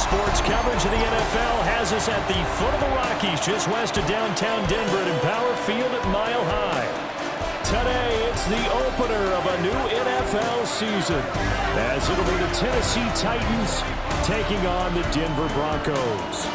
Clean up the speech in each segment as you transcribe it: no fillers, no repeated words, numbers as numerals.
Sports coverage of the NFL has us at the foot of the Rockies, just west of downtown Denver at Empower Field at Mile High. Today, it's the opener of a new NFL season, as it'll be the Tennessee Titans taking on the Denver Broncos.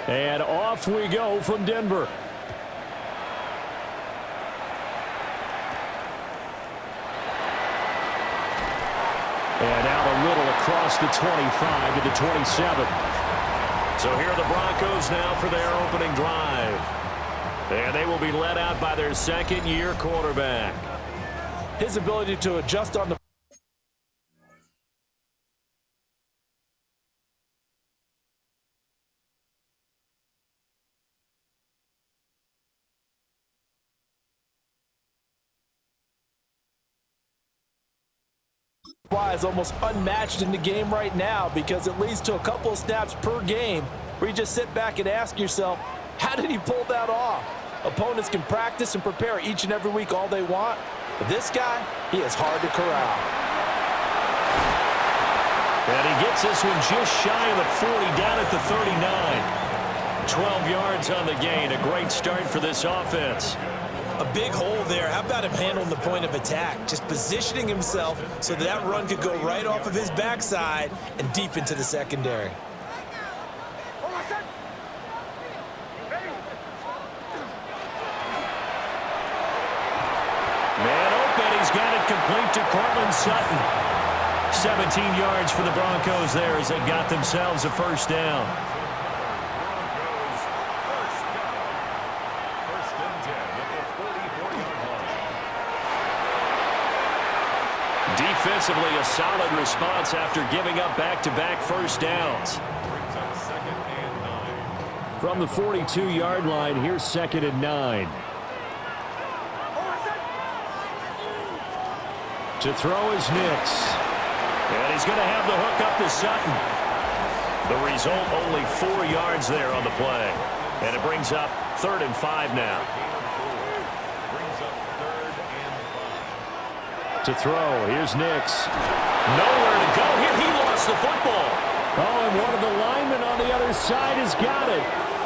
And off we go from Denver. And out a little across the 25 to the 27. So here are the Broncos now for their opening drive. And they will be led out by their second-year quarterback. His ability to adjust on the is almost unmatched in the game right now, because it leads to a couple of snaps per game where you just sit back and ask yourself, how did he pull that off? Opponents can practice and prepare each and every week all they want, but this guy, he is hard to corral. And he gets this one just shy of the 40, down at the 39. 12 yards on the gain, a great start for this offense. A big hole there. How about him handling the point of attack? Just positioning himself so that run could go right off of his backside and deep into the secondary. Man open, he's got it complete to Cortland Sutton. 17 yards for the Broncos there as they got themselves a first down. Defensively, a solid response after giving up back-to-back first downs. From the 42-yard line, here's 2nd and 9. To throw is Nix. And he's going to have the hook up to Sutton. The result, only 4 yards there on the play. And it brings up 3rd and 5 now. To throw, here's Nix. Nowhere to go here. He lost the football. Oh, and one of the linemen on the other side has got it.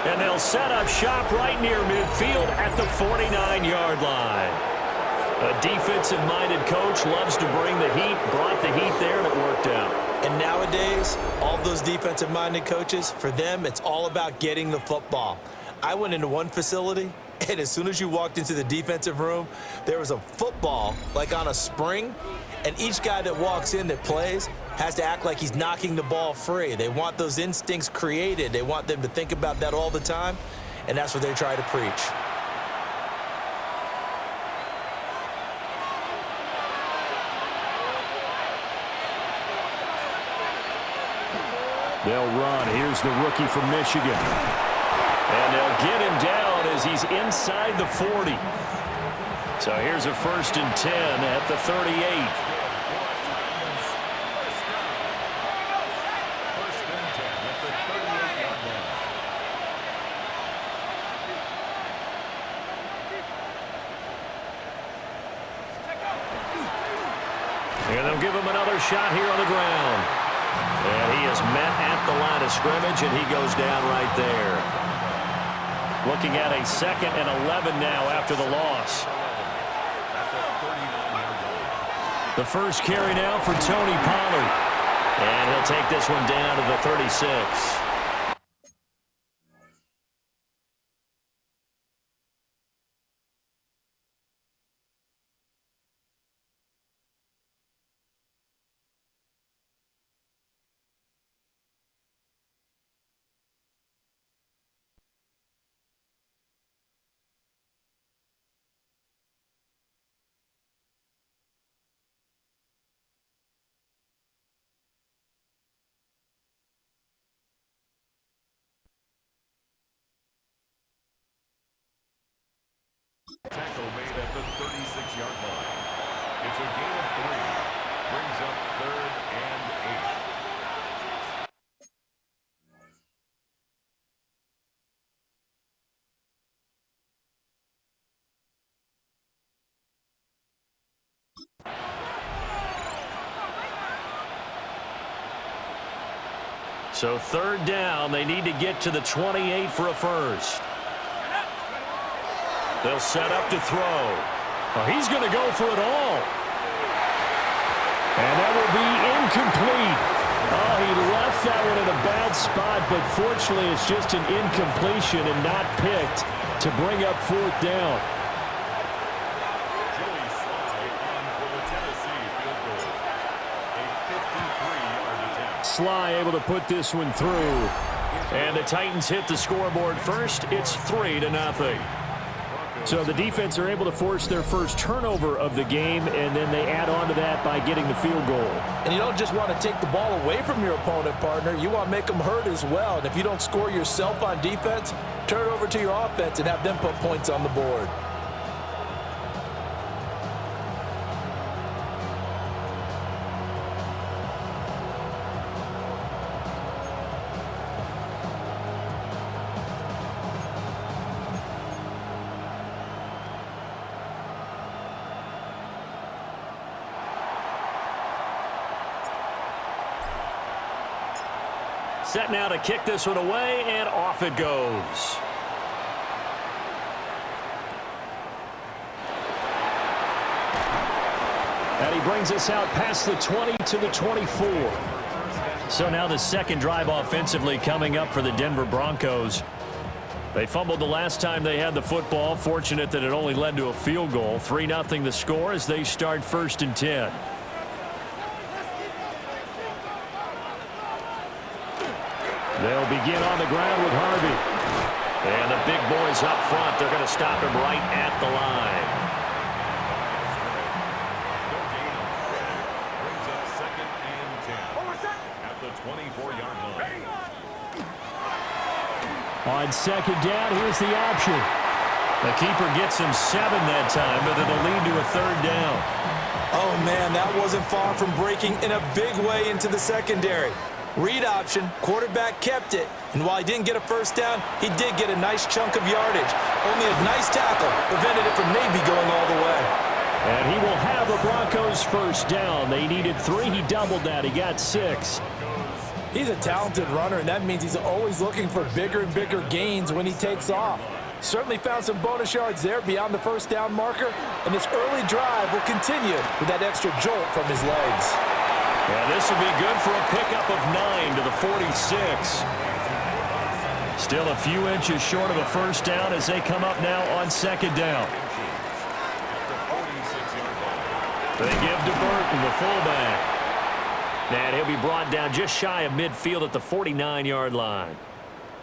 And they'll set up shop right near midfield at the 49-yard line. A defensive-minded coach loves to bring the heat, brought the heat there, and it worked out. And nowadays, all those defensive-minded coaches, for them, it's all about getting the football. I went into one facility, and as soon as you walked into the defensive room, there was a football, like on a spring, and each guy that walks in that plays has to act like he's knocking the ball free. They want those instincts created. They want them to think about that all the time, and that's what they try to preach. They'll run. Here's the rookie from Michigan. And they'll get him down as he's inside the 40. So here's a 1st and 10 at the 38. And they'll give him another shot here on the ground. And he is met at the line of scrimmage, and he goes down right there. Looking at a 2nd and 11 now after the loss. The first carry now for Tony Pollard. And he'll take this one down to the 36. Tackle made at the 36-yard line. It's a gain of 3. Brings up 3rd and 8. So 3rd down, they need to get to the 28 for a first. They'll set up to throw. Oh, he's going to go for it all. And that will be incomplete. Oh, he left that one in a bad spot, but fortunately it's just an incompletion and not picked to bring up 4th down. Sly able to put this one through. And the Titans hit the scoreboard first. It's 3-0. So the defense are able to force their first turnover of the game, and then they add on to that by getting the field goal. And you don't just want to take the ball away from your opponent, partner. You want to make them hurt as well. And if you don't score yourself on defense, turn it over to your offense and have them put points on the board. Set now to kick this one away, and off it goes. And he brings us out past the 20 to the 24. So now the second drive offensively coming up for the Denver Broncos. They fumbled the last time they had the football. Fortunate that it only led to a field goal. 3-0 the score as they start 1st and 10. They'll begin on the ground with Harvey. And the big boys up front, they're going to stop him right at the line. Brings up 2nd and 10 at the 24-yard line. On 2nd down, here's the option. The keeper gets him 7 that time, but it'll lead to a 3rd down. Oh, man, that wasn't far from breaking in a big way into the secondary. Read option, quarterback kept it, and while he didn't get a 1st down, he did get a nice chunk of yardage. Only a nice tackle prevented it from maybe going all the way. And he will have the Broncos 1st down. They needed 3. He doubled that. He got 6. He's a talented runner, and that means he's always looking for bigger and bigger gains when he takes off. Certainly found some bonus yards there beyond the 1st down marker, and this early drive will continue with that extra jolt from his legs. Yeah, this will be good for a pickup of 9 to the 46. Still a few inches short of a 1st down as they come up now on 2nd down. They give to Burton, the fullback. And he'll be brought down just shy of midfield at the 49-yard line.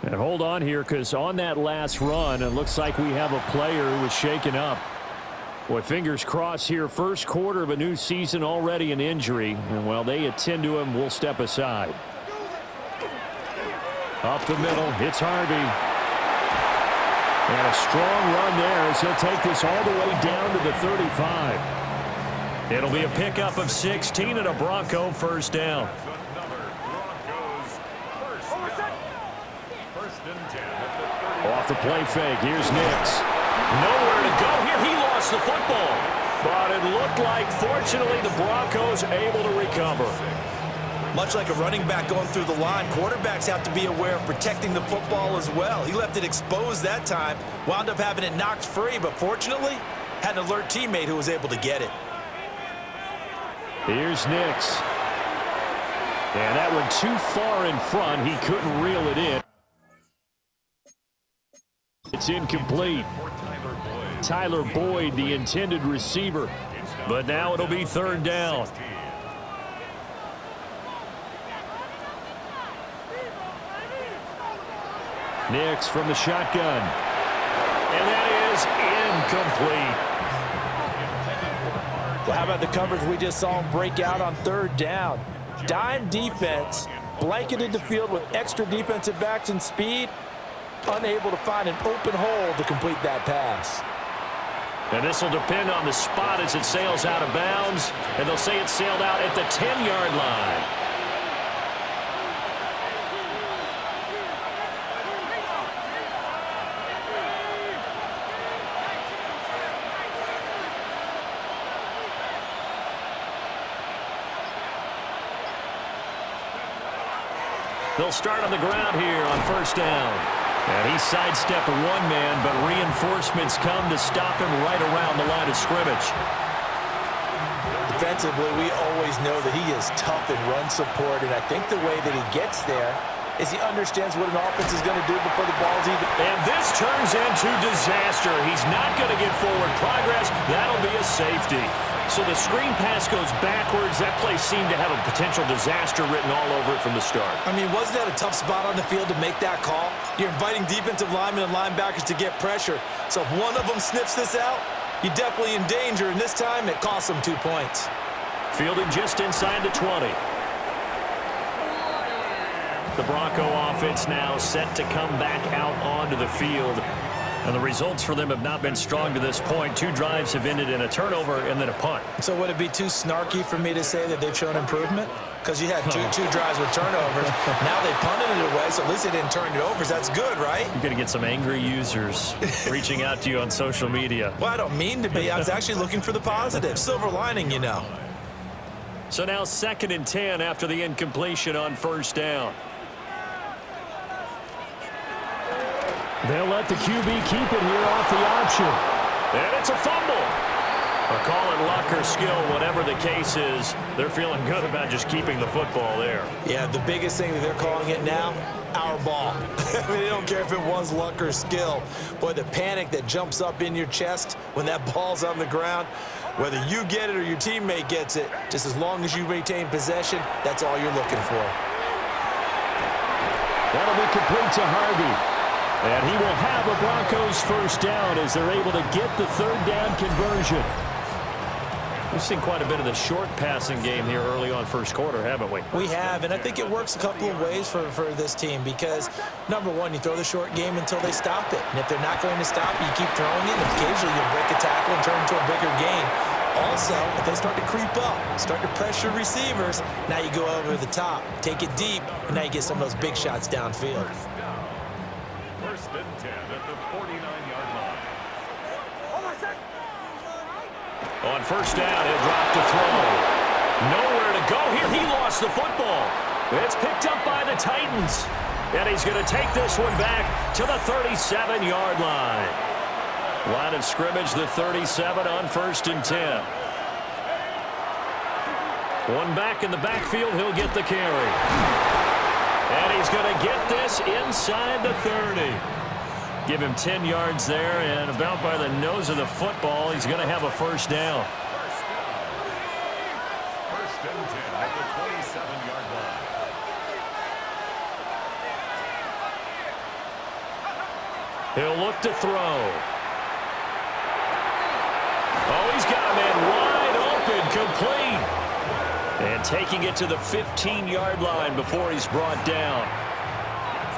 And hold on here, because on that last run, it looks like we have a player who was shaken up. Boy, fingers crossed here. 1st quarter of a new season, already an injury. And while they attend to him, we'll step aside. Up the middle, it's Harvey. And a strong run there as he'll take this all the way down to the 35. It'll be a pickup of 16 and a Bronco 1st down. Off the play fake, here's Nix. Nowhere to go here. He lost the football. But it looked like, fortunately, the Broncos able to recover. Much like a running back going through the line, quarterbacks have to be aware of protecting the football as well. He left it exposed that time, wound up having it knocked free, but fortunately, had an alert teammate who was able to get it. Here's Nix. And that one too far in front. He couldn't reel it in. It's incomplete. Tyler Boyd, the intended receiver. But now it'll be 3rd down. Nix from the shotgun. And that is incomplete. Well, how about the coverage we just saw him break out on 3rd down? Dime defense, blanketed the field with extra defensive backs and speed, unable to find an open hole to complete that pass. And this will depend on the spot as it sails out of bounds, and they'll say it sailed out at the 10-yard line. They'll start on the ground here on 1st down. And he sidestepped one man, but reinforcements come to stop him right around the line of scrimmage. Defensively, we always know that he is tough in run support, and I think the way that he gets there is he understands what an offense is going to do before the ball's even. And this turns into disaster. He's not going to get forward progress. That'll be a safety. So the screen pass goes backwards. That play seemed to have a potential disaster written all over it from the start. I mean, wasn't that a tough spot on the field to make that call? You're inviting defensive linemen and linebackers to get pressure. So if one of them sniffs this out, you're definitely in danger, and this time it costs them 2 points. Fielding just inside the 20. The Bronco offense now set to come back out onto the field. And the results for them have not been strong to this point. 2 drives have ended in a turnover and then a punt. So would it be too snarky for me to say that they've shown improvement? Because you had two drives with turnovers. Now they punted it away, so at least they didn't turn it over. So that's good, right? You're going to get some angry users reaching out to you on social media. Well, I don't mean to be. I was actually looking for the positive. Silver lining, you know. So now 2nd and 10 after the incompletion on 1st down. They'll let the QB keep it here off the option. And it's a fumble. Or call it luck or skill, whatever the case is, they're feeling good about just keeping the football there. Yeah, the biggest thing that they're calling it now, our ball. I mean, they don't care if it was luck or skill. Boy, the panic that jumps up in your chest when that ball's on the ground, whether you get it or your teammate gets it, just as long as you maintain possession, that's all you're looking for. That'll be complete to Harvey. And he will have a Broncos first down as they're able to get the third down conversion. We've seen quite a bit of the short passing game here early on first quarter, haven't we? We have, and I think it works a couple of ways for this team because, number one, you throw the short game until they stop it. And if they're not going to stop it, you keep throwing it, and occasionally you'll break a tackle and turn into a bigger gain. Also, if they start to creep up, start to pressure receivers, now you go over the top, take it deep, and now you get some of those big shots downfield. First and 10 at the 49-yard line. On first down, he'll drop to throw. Nowhere to go here. He lost the football. It's picked up by the Titans. And he's going to take this one back to the 37-yard line. Line of scrimmage, the 37 on first and 10. One back in the backfield. He'll get the carry. And he's going to get this inside the 30. Give him 10 yards there, and about by the nose of the football, he's going to have a first down. First and 10 at the 27-yard line. He'll look to throw. Oh, he's got a man wide open, complete. And taking it to the 15-yard line before he's brought down.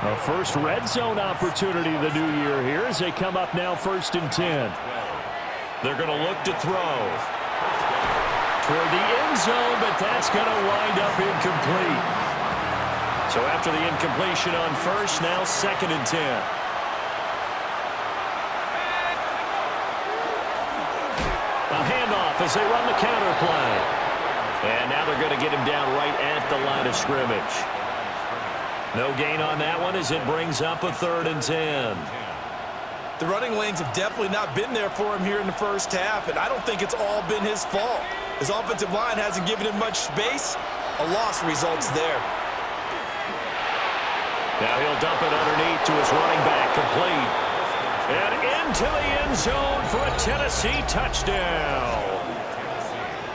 A first red zone opportunity the new year here as they come up now first and 10. They're going to look to throw. Toward the end zone, but that's going to wind up incomplete. So after the incompletion on first, now second and 10. A handoff as they run the counter play. And now they're going to get him down right at the line of scrimmage. No gain on that one as it brings up a third and 10. The running lanes have definitely not been there for him here in the first half, and I don't think it's all been his fault. His offensive line hasn't given him much space. A loss results there. Now he'll dump it underneath to his running back, complete. And into the end zone for a Tennessee touchdown.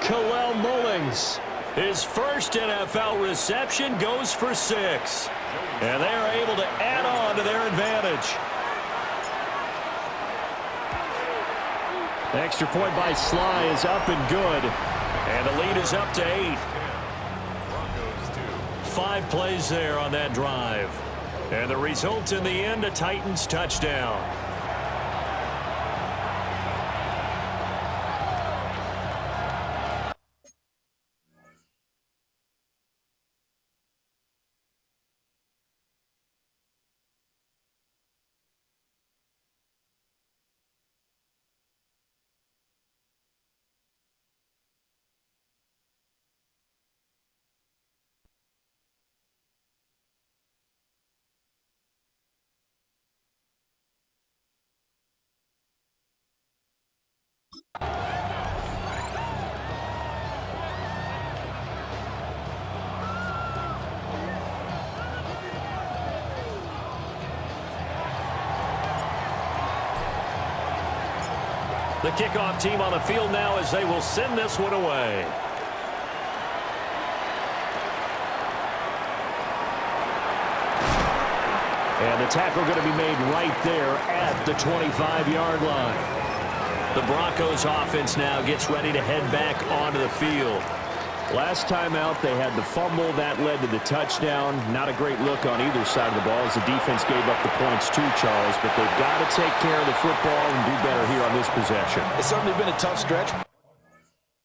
Khalil Mullings, his first NFL reception, goes for 6. And they are able to add on to their advantage. The extra point by Sly is up and good. And the lead is up to 8. 5 plays there on that drive. And the result in the end, a Titans touchdown. The kickoff team on the field now as they will send this one away. And the tackle going to be made right there at the 25-yard line. The Broncos offense now gets ready to head back onto the field. Last time out, they had the fumble. That led to the touchdown. Not a great look on either side of the ball as the defense gave up the points too, Charles. But they've got to take care of the football and do better here on this possession. It's certainly been a tough stretch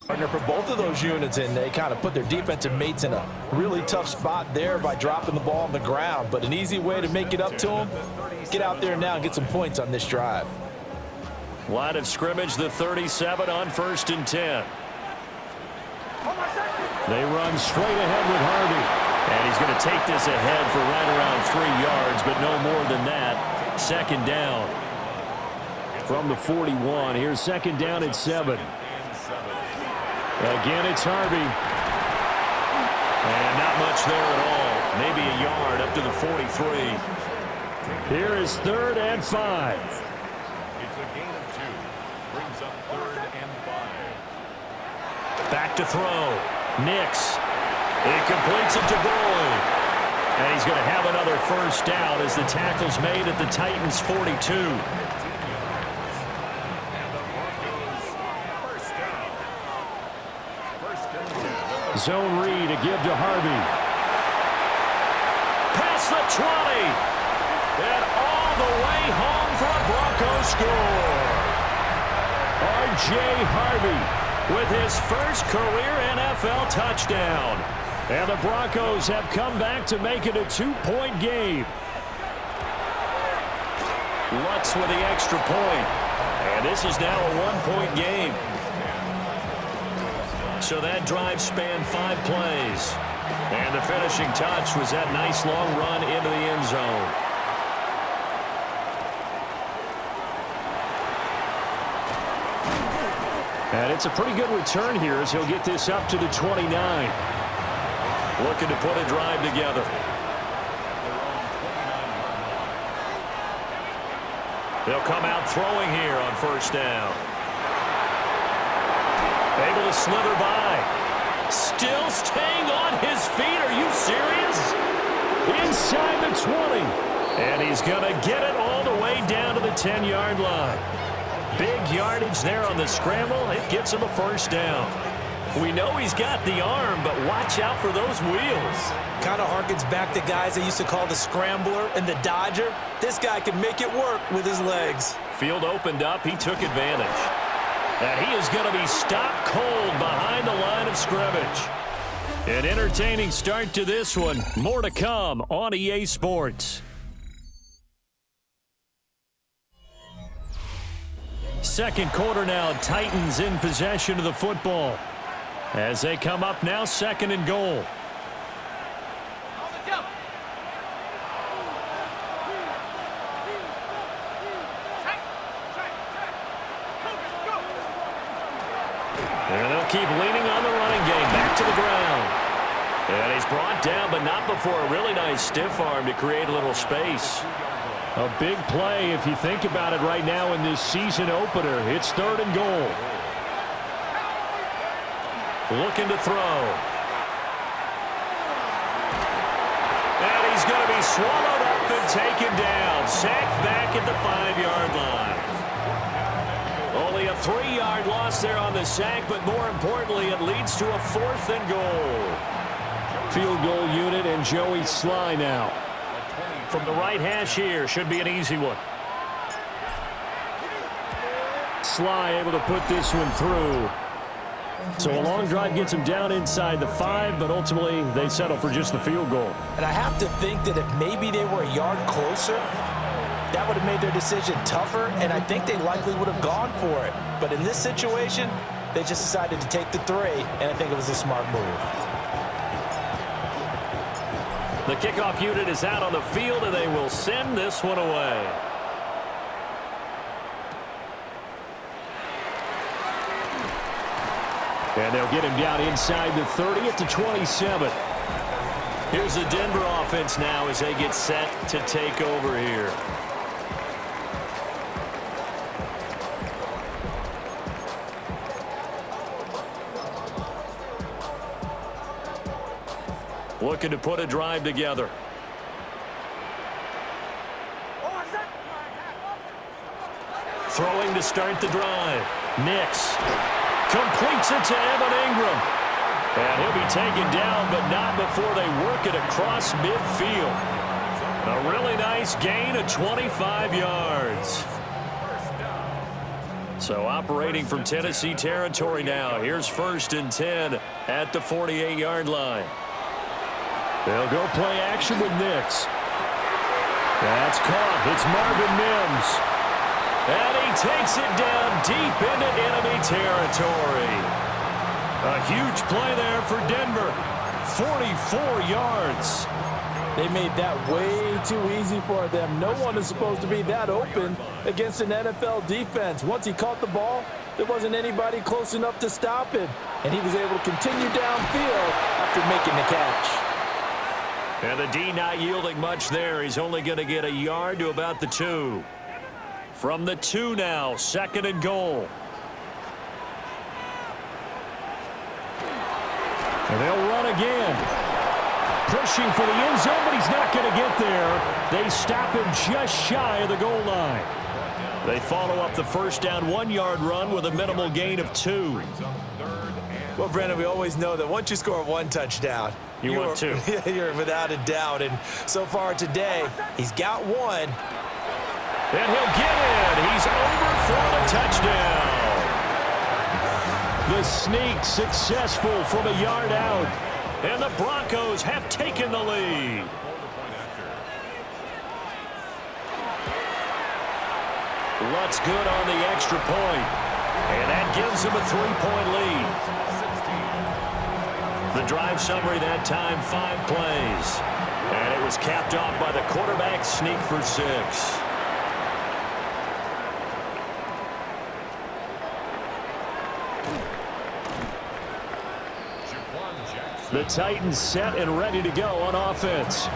partner for both of those units, and they kind of put their defensive mates in a really tough spot there by dropping the ball on the ground. But an easy way to make it up to them, get out there now and get some points on this drive. Line of scrimmage, the 37 on first and 10. They run straight ahead with Harvey. And he's going to take this ahead for right around 3 yards, but no more than that. Second down from the 41. Here's second down at 7. Again, it's Harvey. And not much there at all. Maybe a yard up to the 43. Here is 3rd and 5. It's a gain of 2. Brings up 3rd and 5. Back to throw. Nix. He completes it to Boyd. And he's going to have another first down as the tackle's made at the Titans' 42. Zone read to give to Harvey. Past the 20. And all the way home for a Broncos score. R.J. Harvey with his first career NFL touchdown. And the Broncos have come back to make it a 2-point game. Lutz with the extra point. And this is now a 1-point game. So that drive spanned 5 plays. And the finishing touch was that nice long run into the end zone. And it's a pretty good return here as he'll get this up to the 29. Looking to put a drive together. They'll come out throwing here on first down. Able to slither by. Still staying on his feet. Are you serious? Inside the 20. And he's going to get it all the way down to the 10-yard line. Big yardage there on the scramble. It gets him a first down. We know he's got the arm, but watch out for those wheels. Kind of harkens back to guys they used to call the scrambler and the dodger. This guy can make it work with his legs. Field opened up. He took advantage. And he is going to be stopped cold behind the line of scrimmage. An entertaining start to this one. More to come on EA Sports. Second quarter now. Titans in possession of the football. As they come up now, 2nd and goal. And they'll keep leaning on the running game. Back to the ground. And he's brought down, but not before a really nice stiff arm to create a little space. A big play if you think about it right now in this season opener. It's 3rd and goal. Looking to throw. And he's going to be swallowed up and taken down. Sacked back at the 5-yard line. Only a 3-yard loss there on the sack, but more importantly, it leads to a 4th and goal. Field goal unit and Joey Sly now. From the right hash here, should be an easy one. Sly able to put this one through. So a long drive gets him down inside the 5, but ultimately they settle for just the field goal. And I have to think that if maybe they were a yard closer, that would have made their decision tougher, and I think they likely would have gone for it. But in this situation, they just decided to take the 3, and I think it was a smart move. The kickoff unit is out on the field, and they will send this one away. And they'll get him down inside the 30 at the 27. Here's the Denver offense now as they get set to take over here. Looking to put a drive together. Throwing to start the drive. Nix completes it to Evan Ingram. And he'll be taken down, but not before they work it across midfield. A really nice gain of 25 yards. So operating from Tennessee territory now. Here's 1st and 10 at the 48-yard line. They'll go play action with Nix. That's caught. It's Marvin Mims. And he takes it down deep into enemy territory. A huge play there for Denver. 44 yards. They made that way too easy for them. No one is supposed to be that open against an NFL defense. Once he caught the ball, there wasn't anybody close enough to stop him, and he was able to continue downfield after making the catch. And the D not yielding much there. He's only going to get a yard to about the 2. From the 2 now, 2nd and goal. And they'll run again. Pushing for the end zone, but he's not going to get there. They stop him just shy of the goal line. They follow up the first down 1-yard run with a minimal gain of 2. Well, Brandon, we always know that once you score 1 touchdown, you want 2. You're without a doubt. And so far today, he's got 1. And he'll get in. He's over for the touchdown. The sneak successful from a yard out. And the Broncos have taken the lead. What's good on the extra point? And that gives him a 3-point lead. The drive summary that time, 5 plays. And it was capped off by the quarterback sneak for 6. The Titans set and ready to go on offense.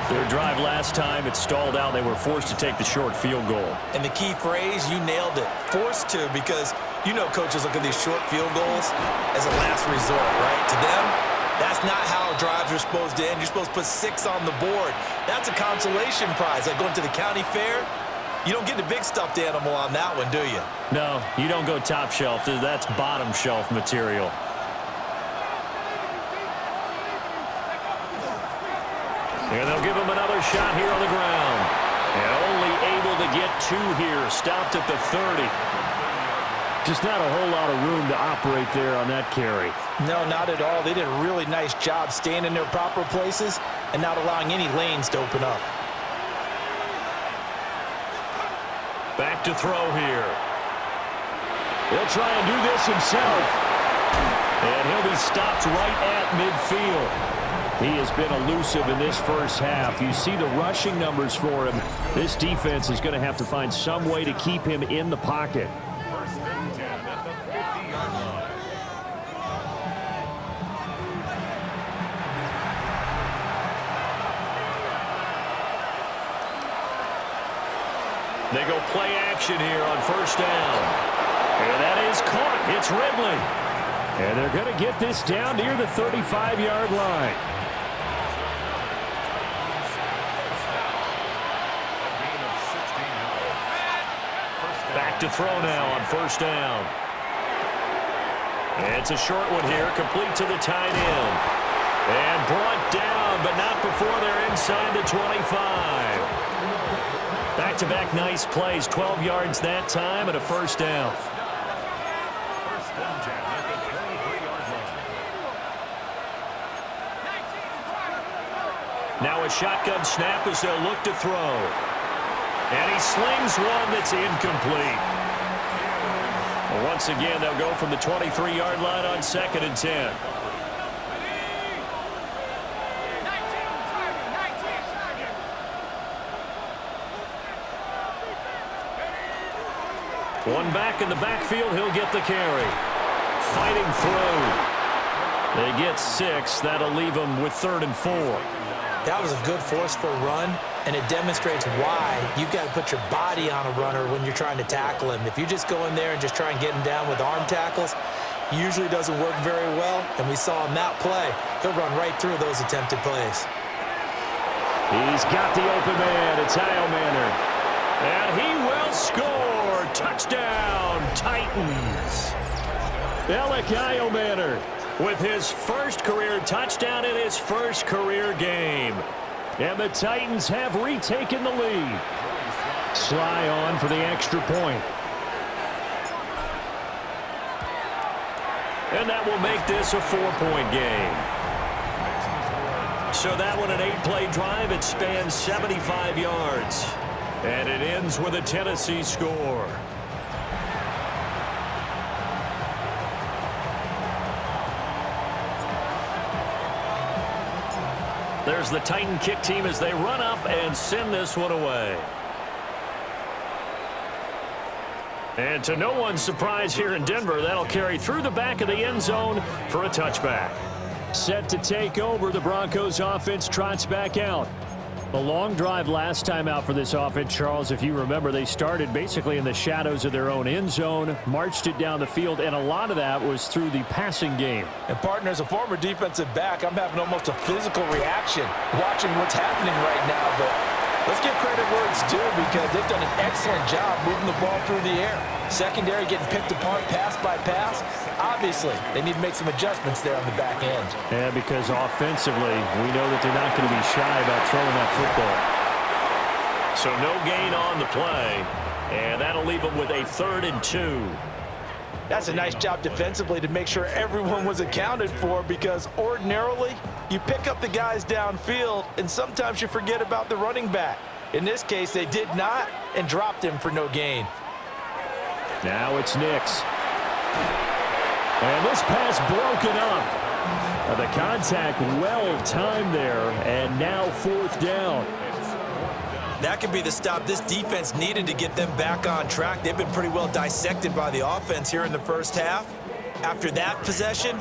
Their drive last time, it stalled out. They were forced to take the short field goal. And the key phrase, you nailed it, forced to, because you know coaches look at these short field goals as a last resort, right? To them, that's not how drives are supposed to end. You're supposed to put 6 on the board. That's a consolation prize. Like going to the county fair, you don't get the big stuffed animal on that one, do you? No, you don't go top shelf. That's bottom shelf material. And they'll give him another shot here on the ground. And only able to get 2 here. Stopped at the 30. Just not a whole lot of room to operate there on that carry. No, not at all. They did a really nice job staying in their proper places and not allowing any lanes to open up. Back to throw here. He'll try and do this himself. And he'll be stopped right at midfield. He has been elusive in this first half. You see the rushing numbers for him. This defense is going to have to find some way to keep him in the pocket. First and 10 at the 50-yard line. They go play action here on first down. And that is caught. It's Ridley. And they're going to get this down near the 35-yard line. Back to throw now on first down. It's a short one here, complete to the tight end. And brought down, but not before they're inside the 25. Back-to-back nice plays, 12 yards that time and a first down. First and 10 at the 23-yard line. Now a shotgun snap as they'll look to throw. And he slings one that's incomplete. Well, once again, they'll go from the 23-yard line on 2nd and 10. One back in the backfield, he'll get the carry. Fighting through. They get 6. That'll leave them with 3rd and 4. That was a good forceful run, and it demonstrates why you've got to put your body on a runner when you're trying to tackle him. If you just go in there and just try and get him down with arm tackles, usually doesn't work very well, and we saw in that play, he'll run right through those attempted plays. He's got the open man. It's Iomanner. And he will score. Touchdown, Titans. Alec Iomanner with his first career touchdown in his first career game. And the Titans have retaken the lead. Sly on for the extra point. And that will make this a 4-point game. So that one, an 8-play drive. It spans 75 yards. And it ends with a Tennessee score. There's the Titan kick team as they run up and send this one away. And to no one's surprise here in Denver, that'll carry through the back of the end zone for a touchback. Set to take over, the Broncos offense trots back out. A long drive last time out for this offense, Charles. If you remember, they started basically in the shadows of their own end zone, marched it down the field, and a lot of that was through the passing game. And, partner, as a former defensive back, I'm having almost a physical reaction watching what's happening right now. But let's give credit where it's due because they've done an excellent job moving the ball through the air. Secondary getting picked apart pass by pass. Obviously, they need to make some adjustments there on the back end. Yeah, because offensively, we know that they're not going to be shy about throwing that football. So no gain on the play, and that'll leave them with a 3rd and 2. That's a nice job defensively to make sure everyone was accounted for because ordinarily, you pick up the guys downfield, and sometimes you forget about the running back. In this case, they did not and dropped him for no gain. Now it's Nix. And this pass broken up. The contact well-timed there, and now 4th down. That could be the stop this defense needed to get them back on track. They've been pretty well dissected by the offense here in the first half. After that possession,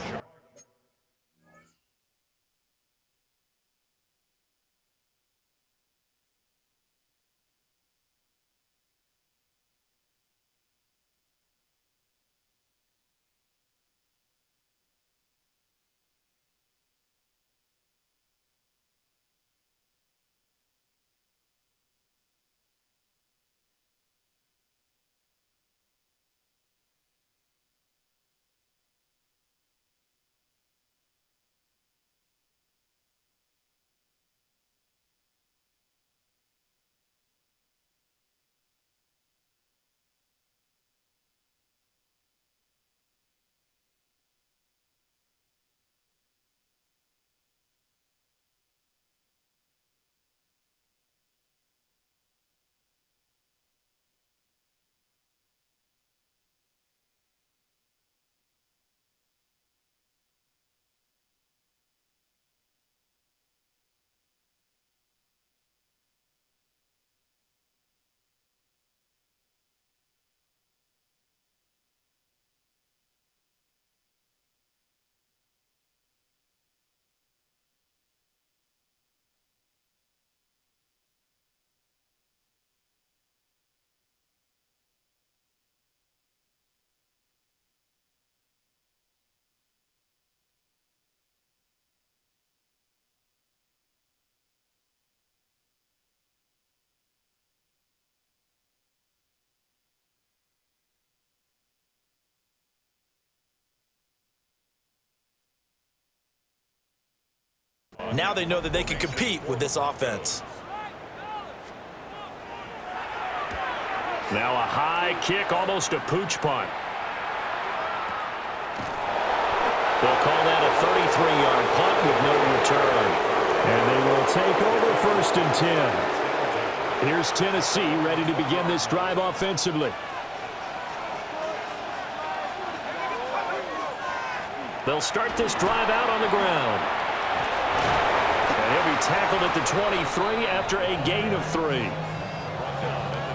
now they know that they can compete with this offense. Now a high kick, almost a pooch punt. They'll call that a 33-yard punt with no return. And they will take over 1st and 10. Here's Tennessee ready to begin this drive offensively. They'll start this drive out on the ground. And he'll be tackled at the 23 after a gain of 3.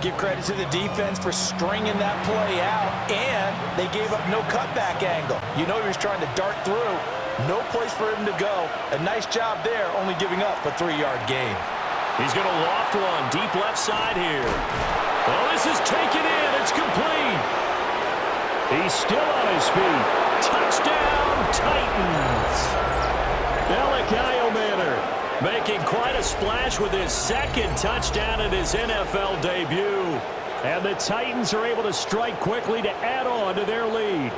Give credit to the defense for stringing that play out, and they gave up no cutback angle. You know he was trying to dart through. No place for him to go. A nice job there, only giving up a 3-yard gain. He's going to loft one deep left side here. Oh, this is taken in. It's complete. He's still on his feet. Touchdown, Titans. Alec Manor making quite a splash with his 2nd touchdown at his NFL debut. And the Titans are able to strike quickly to add on to their lead.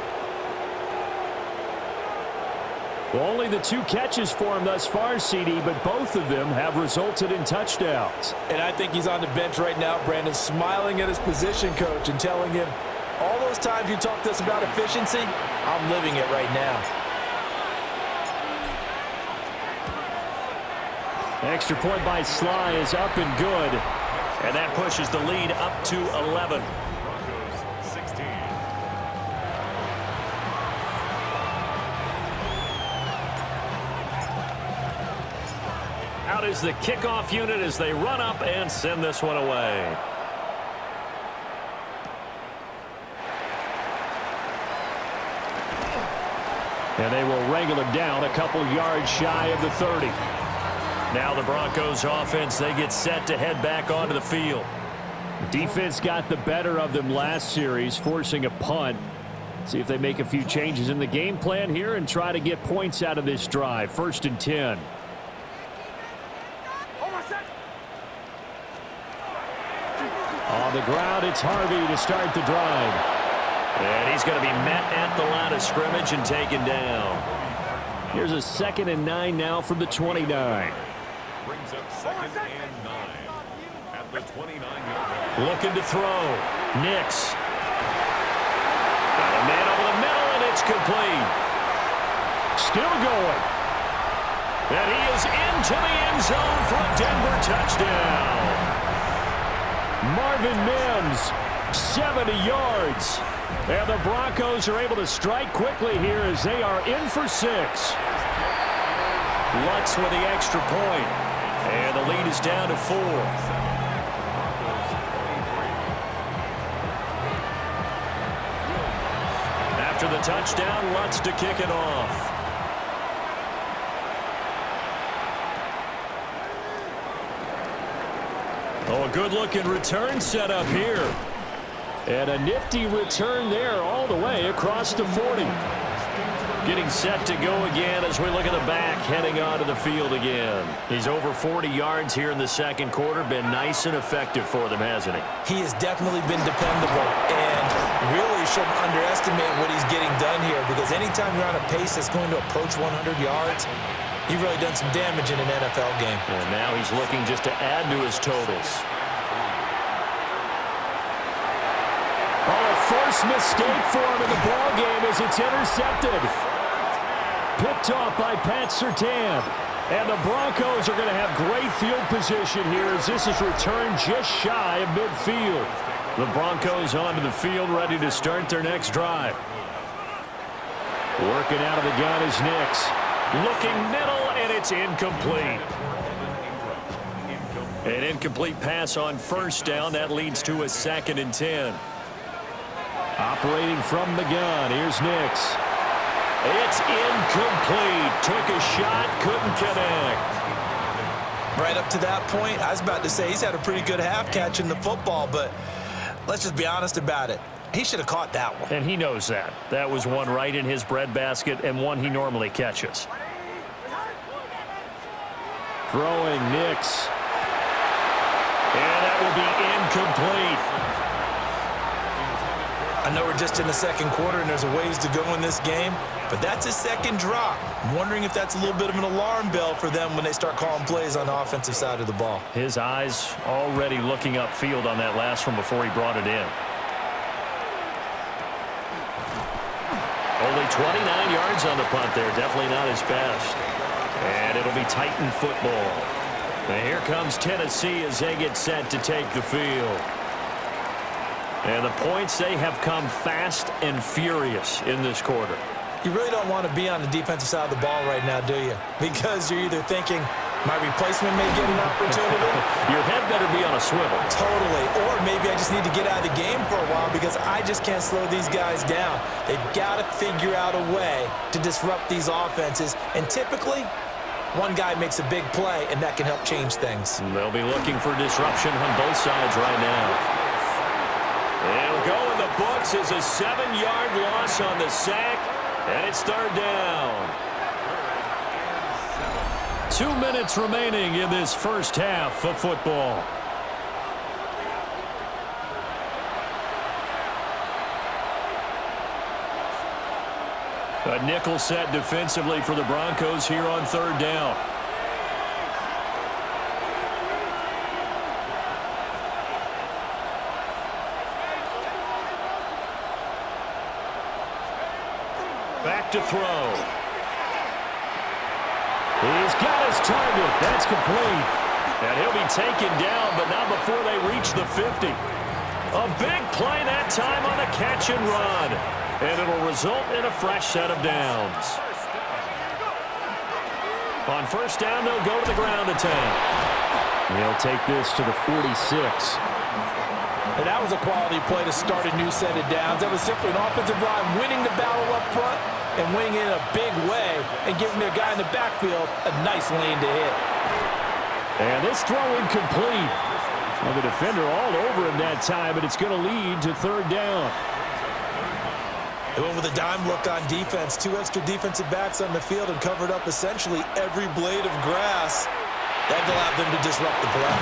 Only the 2 catches for him thus far, CD, but both of them have resulted in touchdowns. And I think he's on the bench right now, Brandon, smiling at his position coach and telling him, all those times you talked to us about efficiency, I'm living it right now. Extra point by Sly is up and good. And that pushes the lead up to 11. Broncos 16. out as the kickoff unit as they run up and send this one away. And they will wrangle him down a couple yards shy of the 30. Now the Broncos offense, they get set to head back onto the field. Defense got the better of them last series, forcing a punt. See if they make a few changes in the game plan here and try to get points out of this drive. 1st and 10. On the ground, it's Harvey to start the drive. And he's going to be met at the line of scrimmage and taken down. Here's a 2nd and 9 now from the 29. Brings up 2nd and 9 at the 29-yard line. Looking to throw. Nix. Got a man over the middle, and it's complete. Still going. And he is into the end zone for a Denver touchdown. Marvin Mims, 70 yards. And the Broncos are able to strike quickly here as they are in for 6. Lutz with the extra point. And the lead is down to 4. After the touchdown, Lutz to kick it off. Oh, a good-looking return set up here. And a nifty return there all the way across the 40. Getting set to go again as we look at the back heading onto the field again. He's over 40 yards here in the second quarter. Been nice and effective for them, hasn't he? He has definitely been dependable and really shouldn't underestimate what he's getting done here, because anytime you're on a pace that's going to approach 100 yards, you've really done some damage in an NFL game. And now he's looking just to add to his totals. First mistake for him in the ball game as it's intercepted. Picked off by Pat Surtain. And the Broncos are going to have great field position here as this is returned just shy of midfield. The Broncos onto the field, ready to start their next drive. Working out of the gun is Nix. Looking middle, and it's incomplete. An incomplete pass on 1st down. That leads to a 2nd and 10. Operating from the gun, here's Nix. It's incomplete. Took a shot, couldn't connect. Right up to that point, I was about to say he's had a pretty good half catching the football, but let's just be honest about it. He should have caught that one. And he knows that. That was one right in his breadbasket and one he normally catches. Throwing Nix. And that will be incomplete. I know we're just in the second quarter and there's a ways to go in this game, but that's his second drop. I'm wondering if that's a little bit of an alarm bell for them when they start calling plays on the offensive side of the ball. His eyes already looking upfield on that last one before he brought it in. Only 29 yards on the punt there. Definitely not his best. And it'll be Titan football. And here comes Tennessee as they get set to take the field. And the points, they have come fast and furious in this quarter. You really don't want to be on the defensive side of the ball right now, do you? Because you're either thinking, my replacement may get an opportunity. Your head better be on a swivel. Totally. Or maybe I just need to get out of the game for a while because I just can't slow these guys down. They've got to figure out a way to disrupt these offenses. And typically, one guy makes a big play, and that can help change things. They'll be looking for disruption on both sides right now. It'll go in the books as a 7-yard loss on the sack, and it's 3rd down. 2 minutes remaining in this first half of football. A nickel set defensively for the Broncos here on 3rd down. Back to throw. He's got his target. That's complete. And he'll be taken down, but not before they reach the 50. A big play that time on the catch and run. And it'll result in a fresh set of downs. On first down, they'll go to the ground attack. They'll take this to the 46. And that was a quality play to start a new set of downs. That was simply an offensive line winning the battle up front and winning in a big way and giving their guy in the backfield a nice lane to hit. And this throw incomplete. Well, the defender all over him that time, but it's going to lead to third down. They went with a dime look on defense. 2 extra defensive backs on the field and covered up essentially every blade of grass. That allowed them to disrupt the play.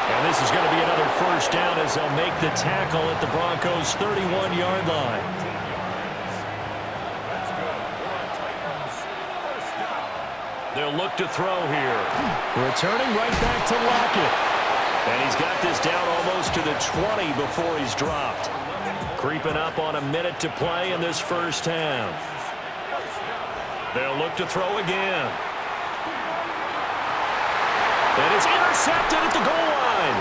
And this is going to be another first down as they'll make the tackle at the Broncos' 31-yard line. They'll look to throw here. Returning right back to Lockett. And he's got this down almost to the 20 before he's dropped. Creeping up on a minute to play in this first half. They'll look to throw again. And it's intercepted at the goal line.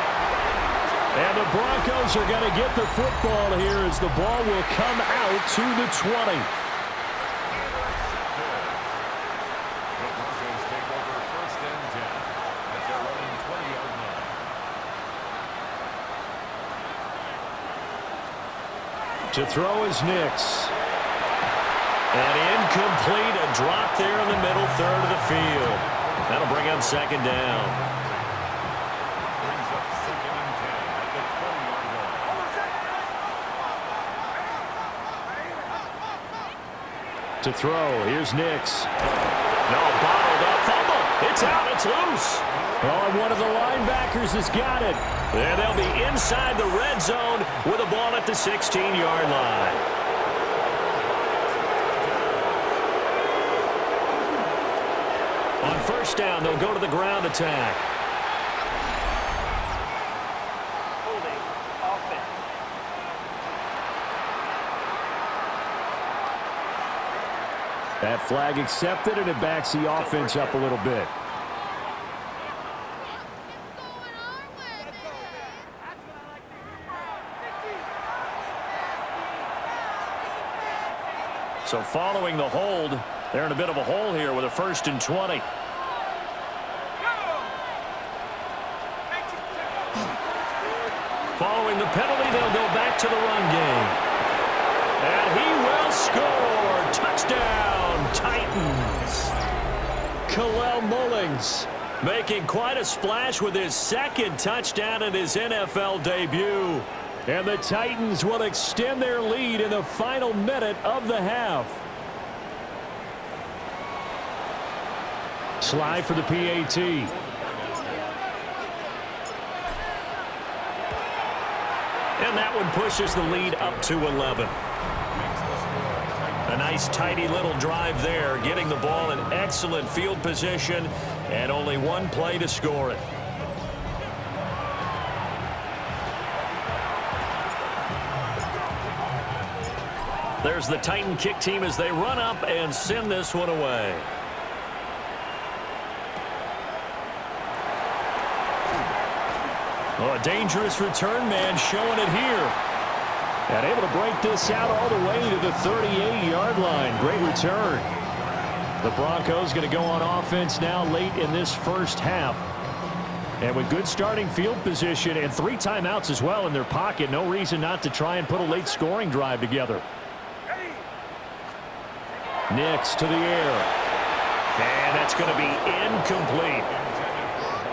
And the Broncos are going to get the football here as the ball will come out to the 20. To throw is Nix. And incomplete, a drop there in the middle third of the field. That'll bring up second down. Brings up second and 10 at the 20-yard line. To throw, here's Nix. No, bottled up, fumble. It's out, it's loose. Oh, and one of the linebackers has got it. And they'll be inside the red zone with a ball at the 16-yard line. On first down, they'll go to the ground attack. That flag accepted, and it backs the offense up a little bit. So following the hold, they're in a bit of a hole here with a 1st and 20. Following the penalty, they'll go back to the run game. And he will score. Touchdown, Titans. Khalil Mullings making quite a splash with his second touchdown in his NFL debut. And the Titans will extend their lead in the final minute of the half. Slide for the PAT. And that one pushes the lead up to 11. A nice, tidy little drive there, getting the ball in excellent field position, and only one play to score it. There's the Titan kick team as they run up and send this one away. Oh, a dangerous return man showing it here. And able to break this out all the way to the 38-yard line. Great return. The Broncos going to go on offense now late in this first half. And with good starting field position and 3 timeouts as well in their pocket, no reason not to try and put a late scoring drive together. Nix to the air. And that's going to be incomplete.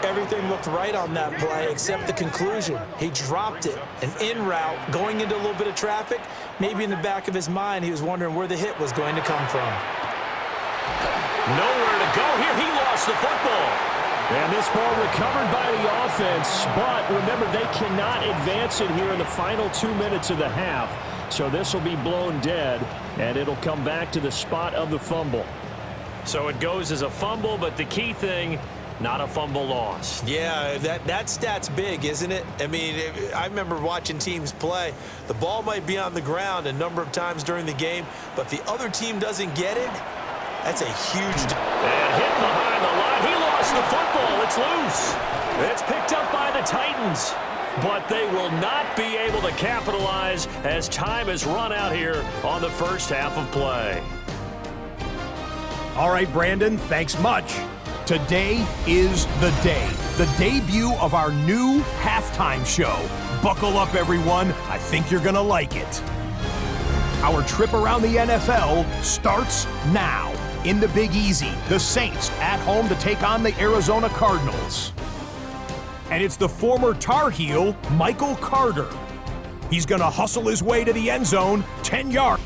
Everything looked right on that play except the conclusion. He dropped it, an in route, going into a little bit of traffic. Maybe in the back of his mind, he was wondering where the hit was going to come from. Nowhere to go here. He lost the football. And this ball recovered by the offense. But remember, they cannot advance it here in the final 2 minutes of the half. So this will be blown dead, and it'll come back to the spot of the fumble. So it goes as a fumble, but the key thing, not a fumble loss. Yeah, that stat's big, isn't it? I mean, I remember watching teams play. The ball might be on the ground a number of times during the game, but the other team doesn't get it. That's a huge... And hit behind the line. He lost the football. It's loose. It's picked up by the Titans. But they will not be able to capitalize as time has run out here on the first half of play. All right, Brandon, thanks much. Today is the day. The debut of our new halftime show. Buckle up, everyone. I think you're going to like it. Our trip around the NFL starts now. In the Big Easy, the Saints at home to take on the Arizona Cardinals. And it's the former Tar Heel, Michael Carter. He's going to hustle his way to the end zone, 10 yards.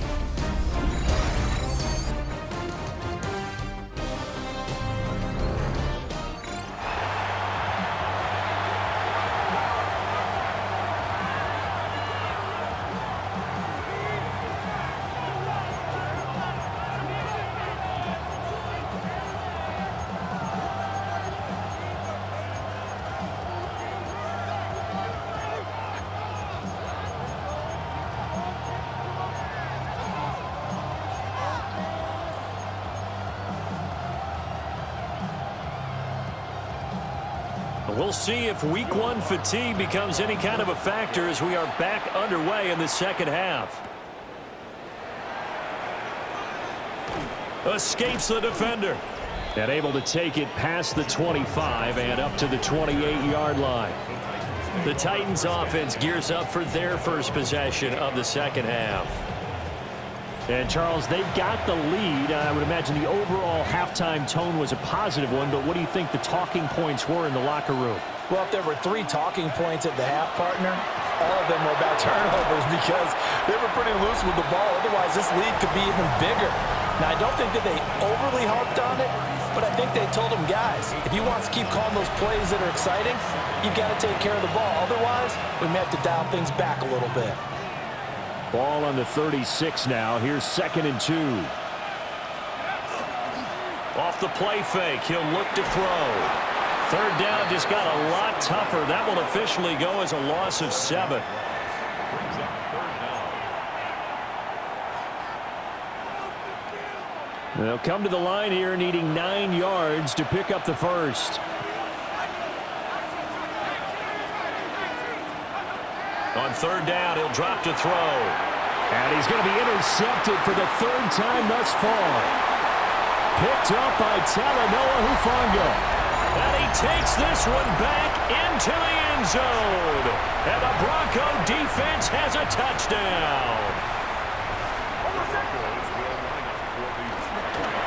We'll see if week one fatigue becomes any kind of a factor as we are back underway in the second half. Escapes the defender. And able to take it past the 25 and up to the 28-yard line. The Titans offense gears up for their first possession of the second half. And, Charles, they've got the lead. I would imagine the overall halftime tone was a positive one, but what do you think the talking points were in the locker room? Well, if there were 3 talking points at the half, partner, all of them were about turnovers because they were pretty loose with the ball. Otherwise, this lead could be even bigger. Now, I don't think that they overly harped on it, but I think they told them, guys, if you want to keep calling those plays that are exciting, you've got to take care of the ball. Otherwise, we may have to dial things back a little bit. Ball on the 36 now. Here's 2nd and 2. Off the play fake. He'll look to throw. 3rd down just got a lot tougher. That will officially go as a loss of 7. They'll come to the line here needing 9 yards to pick up the first. On 3rd down, he'll drop to throw. And he's going to be intercepted for the 3rd time thus far. Picked up by Talanoa Hufanga. And he takes this one back into the end zone. And the Bronco defense has a touchdown.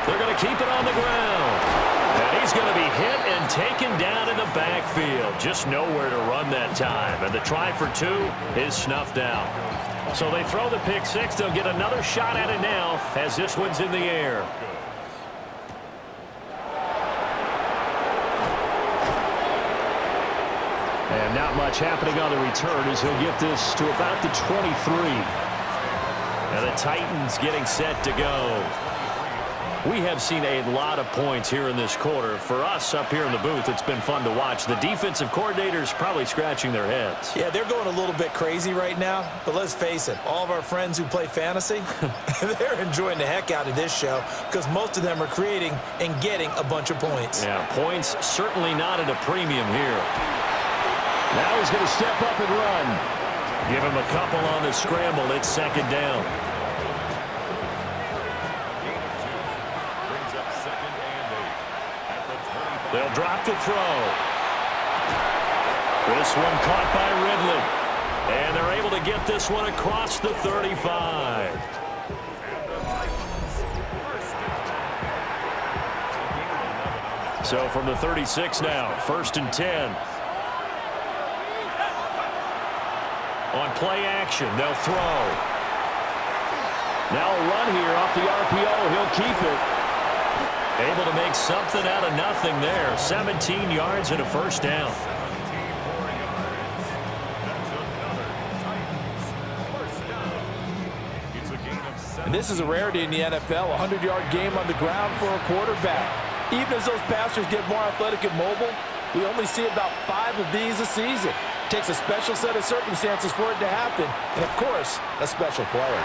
They're going to keep it on the ground. And he's going to be hit and taken down in the backfield. Just nowhere to run that time. And the try for 2 is snuffed out. So they throw the pick 6. They'll get another shot at it now as this one's in the air. And not much happening on the return as he'll get this to about the 23. And the Titans getting set to go. We have seen a lot of points here in this quarter. For us up here in the booth, it's been fun to watch. The defensive coordinators probably scratching their heads. Yeah, they're going a little bit crazy right now. But let's face it, all of our friends who play fantasy, they're enjoying the heck out of this show because most of them are creating and getting a bunch of points. Yeah, points certainly not at a premium here. Now he's going to step up and run. Give him a couple on the scramble. It's 2nd down. They'll drop to throw. This one caught by Ridley. And they're able to get this one across the 35. So from the 36 now, 1st and 10. On play action, they'll throw. Now a run here off the RPO. He'll keep it. Able to make something out of nothing there. 17 yards and a 1st down. And this is a rarity in the NFL, a 100-yard game on the ground for a quarterback. Even as those passers get more athletic and mobile, we only see about 5 of these a season. It takes a special set of circumstances for it to happen, and of course, a special player.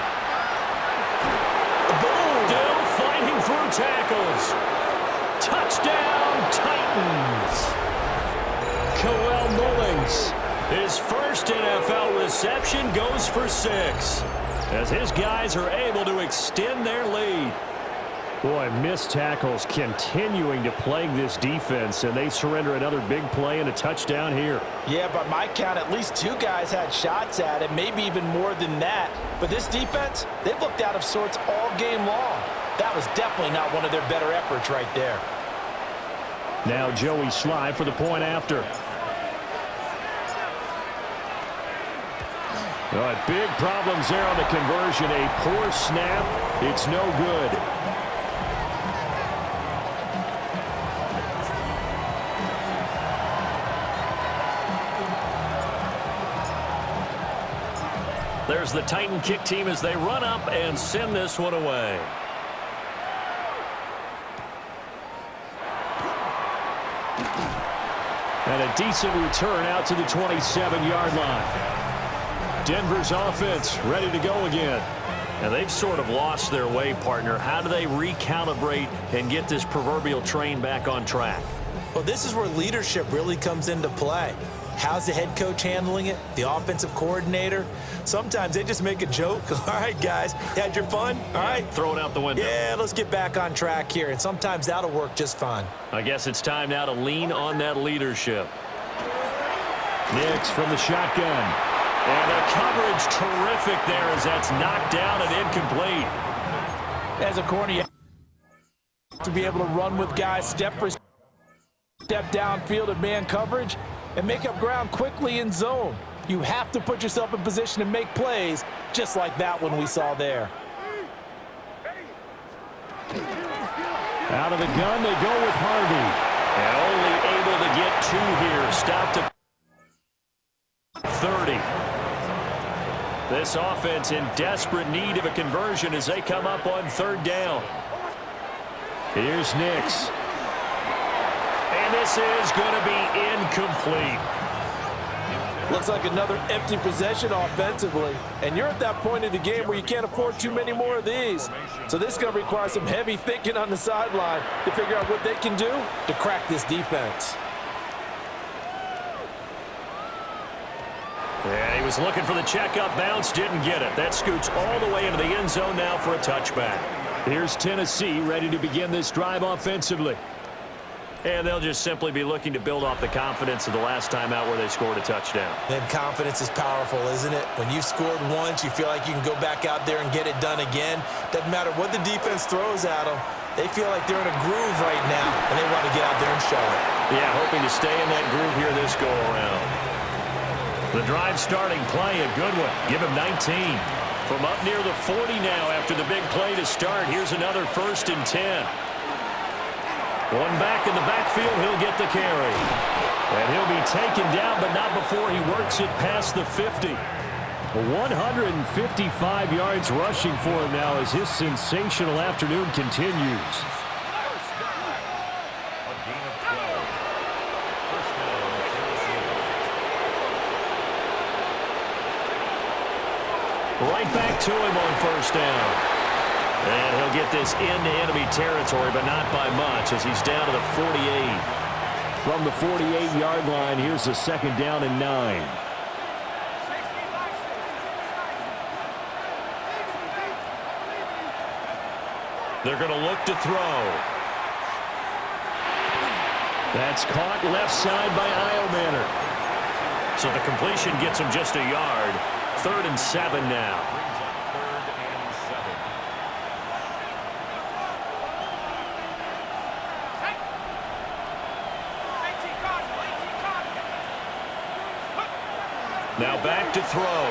Still fighting through tackles. Touchdown, Titans. Coel Mullings, his first NFL reception, goes for 6 as his guys are able to extend their lead. Boy, missed tackles continuing to plague this defense, and they surrender another big play and a touchdown here. Yeah, by my count, at least 2 guys had shots at it, maybe even more than that. But this defense, they've looked out of sorts all game long. That was definitely not one of their better efforts right there. Now Joey Sly for the point after. Big problems there on the conversion. A poor snap. It's no good. There's the Titan kick team as they run up and send this one away. And a decent return out to the 27-yard line. Denver's offense ready to go again. And they've sort of lost their way, partner. How do they recalibrate and get this proverbial train back on track? Well, this is where leadership really comes into play. How's the head coach handling it? The offensive coordinator? Sometimes they just make a joke. All right, guys, had your fun? All right. Throw it out the window. Yeah, let's get back on track here. And sometimes that'll work just fine. I guess it's time now to lean on that leadership. Nix from the shotgun. And the coverage terrific there as that's knocked down and incomplete. As a corner, you have to be able to run with guys, step downfield and man coverage, and make up ground quickly in zone. You have to put yourself in position to make plays, just like that one we saw there. Out of the gun, they go with Harvey. And only able to get 2 here. Stopped at 30. This offense in desperate need of a conversion as they come up on 3rd down. Here's Nix. And this is going to be incomplete. Looks like another empty possession offensively. And you're at that point in the game where you can't afford too many more of these. So this is going to require some heavy thinking on the sideline to figure out what they can do to crack this defense. Yeah, he was looking for the checkup bounce, didn't get it. That scoots all the way into the end zone now for a touchback. Here's Tennessee ready to begin this drive offensively. And they'll just simply be looking to build off the confidence of the last time out where they scored a touchdown. And confidence is powerful, isn't it? When you've scored once, you feel like you can go back out there and get it done again. Doesn't matter what the defense throws at them. They feel like they're in a groove right now, and they want to get out there and show it. Yeah, hoping to stay in that groove here this go-around. The drive starting play, a good one. Give him 19. From up near the 40 now after the big play to start. Here's another 1st and 10. One back in the backfield, he'll get the carry. And he'll be taken down, but not before he works it past the 50. 155 yards rushing for him now as his sensational afternoon continues. Right back to him on 1st down. And he'll get this into enemy territory, but not by much as he's down to the 48. From the 48-yard line, here's the 2nd down and 9. They're going to look to throw. That's caught left side by Iomanner. So the completion gets him just a yard. 3rd and 7 now. Now back to throw.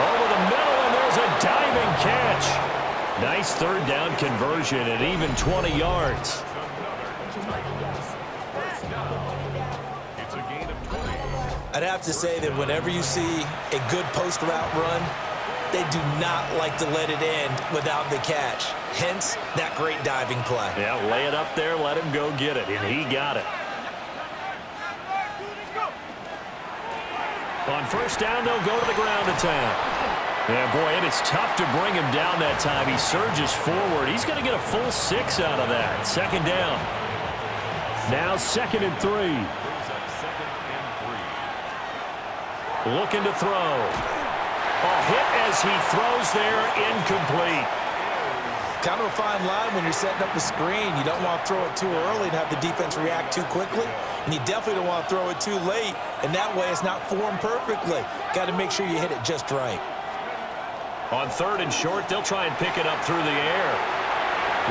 Over the middle, and there's a diving catch. Nice 3rd down conversion at even 20 yards. I'd have to say that whenever you see a good post route run, they do not like to let it end without the catch. Hence, that great diving play. Yeah, lay it up there, let him go get it, and he got it. On 1st down, they'll go to the ground attack. Yeah, boy, and it's tough to bring him down that time. He surges forward. He's going to get a full 6 out of that. 2nd down. Now 2nd and 3. Looking to throw. A hit as he throws there, incomplete. Kind of a fine line when you're setting up the screen. You don't want to throw it too early and have the defense react too quickly. And you definitely don't want to throw it too late. And that way it's not formed perfectly. Got to make sure you hit it just right. On 3rd and short, they'll try and pick it up through the air.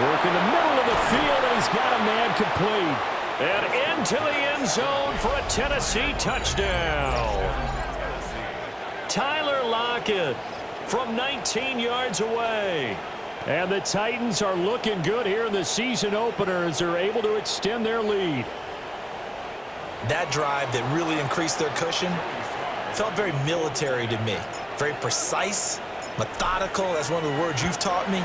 Work in the middle of the field, and he's got a man complete. And into the end zone for a Tennessee touchdown. Tyler Lockett from 19 yards away. And the Titans are looking good here in the season opener as they're able to extend their lead. That drive that really increased their cushion felt very military to me. Very precise, methodical. That's one of the words you've taught me.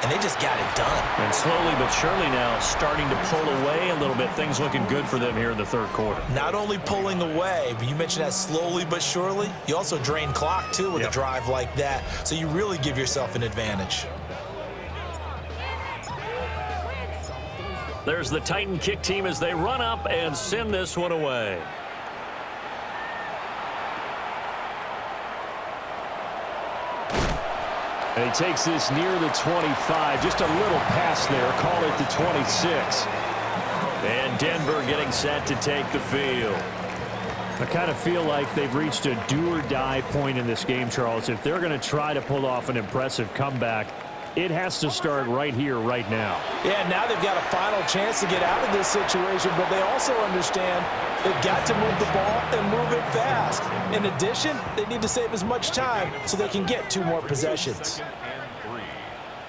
And they just got it done. And slowly but surely now starting to pull away a little bit. Things looking good for them here in the 3rd quarter. Not only pulling away, but you mentioned that slowly but surely. You also drain clock, too, with a drive like that. So you really give yourself an advantage. There's the Titan kick team as they run up and send this one away. And he takes this near the 25. Just a little pass there. Call it the 26. And Denver getting set to take the field. I kind of feel like they've reached a do-or-die point in this game, Charles. If they're going to try to pull off an impressive comeback, it has to start right here, right now. Yeah, now they've got a final chance to get out of this situation, but they also understand they've got to move the ball and move it fast. In addition, they need to save as much time so they can get 2 more possessions.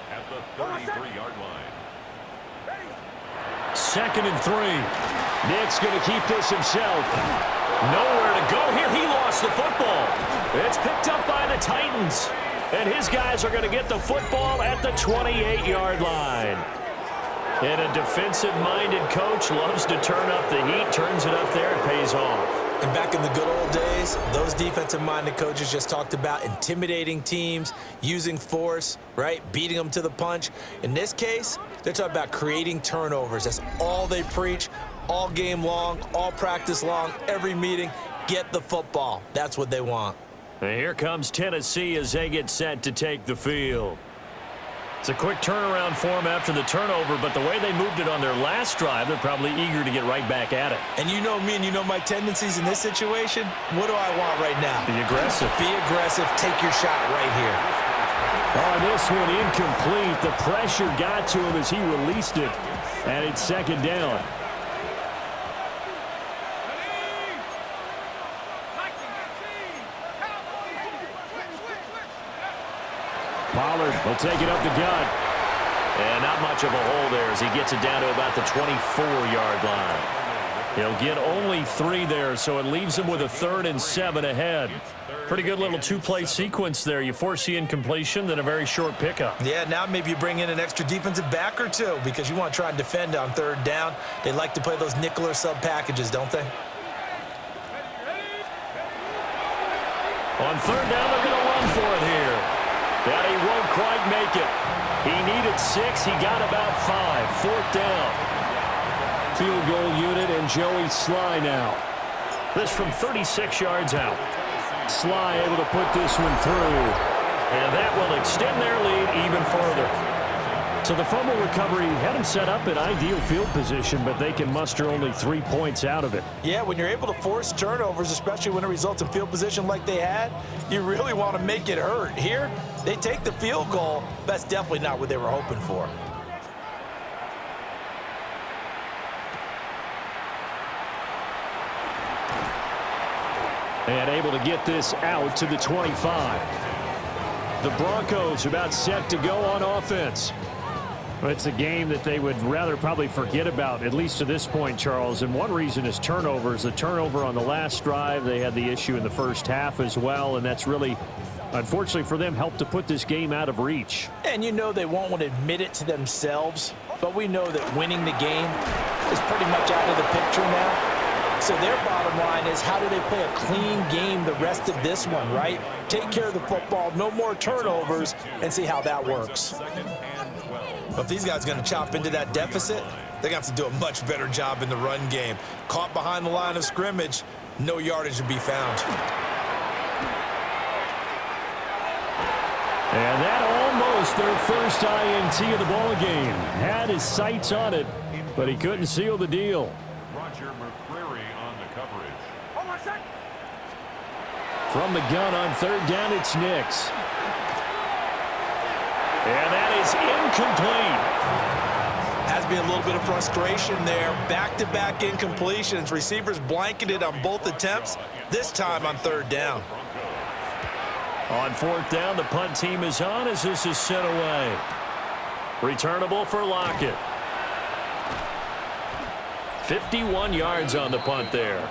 At the 33-yard line. 2nd and 3. Nick's going to keep this himself. Nowhere to go here. He lost the football. It's picked up by the Titans. And his guys are going to get the football at the 28-yard line. And a defensive-minded coach loves to turn up the heat, turns it up there, and pays off. And back in the good old days, those defensive-minded coaches just talked about intimidating teams, using force, right, beating them to the punch. In this case, they're talking about creating turnovers. That's all they preach, all game long, all practice long, every meeting. Get the football. That's what they want. And here comes Tennessee as they get set to take the field. It's a quick turnaround for them after the turnover, but the way they moved it on their last drive, they're probably eager to get right back at it. And you know me and you know my tendencies in this situation. What do I want right now? Be aggressive. Be aggressive. Take your shot right here. Oh, this one incomplete. The pressure got to him as he released it, and it's 2nd down. Pollard will take it up the gut. And not much of a hole there as he gets it down to about the 24-yard line. He'll get only 3 there, so it leaves him with a 3rd and 7 ahead. Pretty good little 2-play sequence there. You force the incompletion, then a very short pickup. Yeah, now maybe you bring in an extra defensive back or 2 because you want to try and defend on 3rd down. They like to play those nickel or sub packages, don't they? On 3rd down, they're going to run for it here. But he won't quite make it. He needed 6. He got about 5. 4th down. Field goal unit and Joey Sly now. This from 36 yards out. Sly able to put this one through. And that will extend their lead even further. So the fumble recovery had them set up in ideal field position, but they can muster only 3 points out of it. Yeah, when you're able to force turnovers, especially when it results in field position like they had, you really want to make it hurt. Here, they take the field goal. That's definitely not what they were hoping for. And able to get this out to the 25. The Broncos about set to go on offense. It's a game that they would rather probably forget about, at least to this point, Charles. And one reason is turnovers. The turnover on the last drive, they had the issue in the first half as well, and that's really, unfortunately for them, helped to put this game out of reach. And you know they won't want to admit it to themselves, but we know that winning the game is pretty much out of the picture now. So their bottom line is, how do they play a clean game the rest of this one, right? Take care of the football, no more turnovers, and see how that works. But if these guys are going to chop into that deficit, they're going to have to do a much better job in the run game. Caught behind the line of scrimmage, no yardage to be found. And that almost almost their first INT of the ball game. Had his sights on it, but he couldn't seal the deal. Roger McCreary on the coverage. From the gun on third down, it's Nix. And that is incomplete. Has been a little bit of frustration there. Back-to-back incompletions. Receivers blanketed on both attempts, this time on third down. On fourth down, the punt team is on as this is sent away. Returnable for Lockett. 51 yards on the punt there.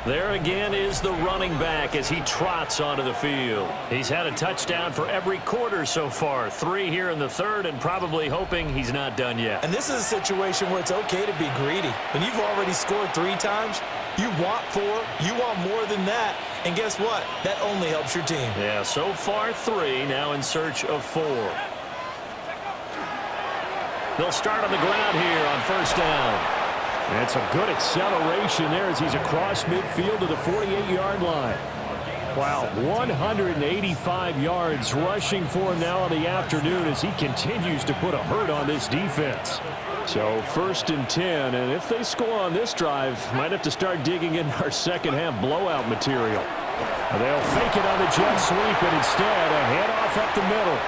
There again is the running back as he trots onto the field. He's had a touchdown for every quarter so far. 3 here in the third, and probably hoping he's not done yet. And this is a situation where it's okay to be greedy. When you've already scored 3 times, you want 4, you want more than that. And guess what? That only helps your team. Yeah, so far 3, now in search of 4. They'll start on the ground here on first down. That's a good acceleration there as he's across midfield to the 48-yard line. Wow, 185 yards rushing for him now in the afternoon as he continues to put a hurt on this defense. So first and 10, and if they score on this drive, might have to start digging in our second half blowout material. They'll fake it on the jet sweep, and instead a handoff up the middle.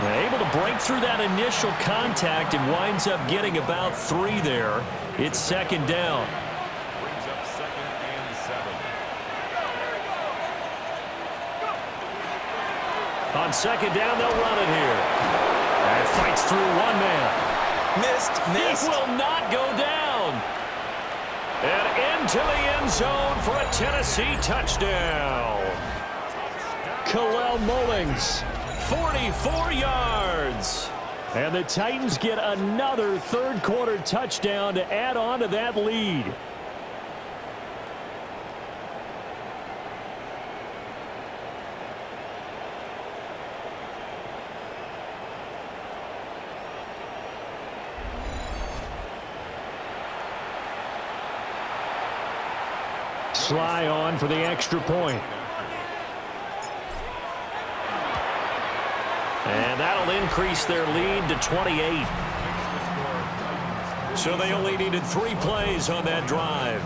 They're able to break through that initial contact and winds up getting about 3 there. It's second down. Brings up second and 7. On second down, they'll run it here. And fights through one man. Missed. It will not go down. And into the end zone for a Tennessee touchdown. Khalil Mullings, 44 yards. And the Titans get another third-quarter touchdown to add on to that lead. Sly on for the extra point. And that'll increase their lead to 28. So they only needed 3 plays on that drive.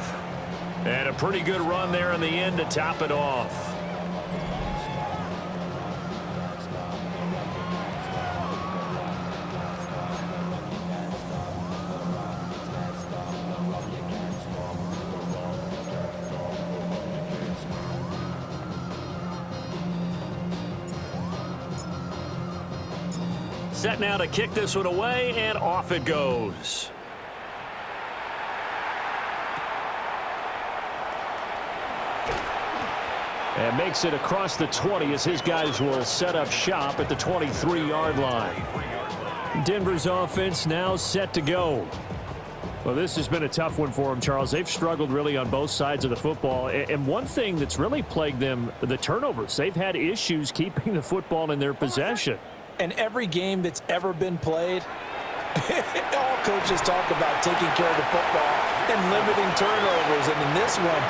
And a pretty good run there in the end to top it off. Set now to kick this one away, and off it goes. And makes it across the 20 as his guys will set up shop at the 23-yard line. Denver's offense now set to go. Well, this has been a tough one for them, Charles. They've struggled really on both sides of the football. And one thing that's really plagued them, the turnovers. They've had issues keeping the football in their possession. And every game that's ever been played, all coaches talk about taking care of the football and limiting turnovers. And in this one,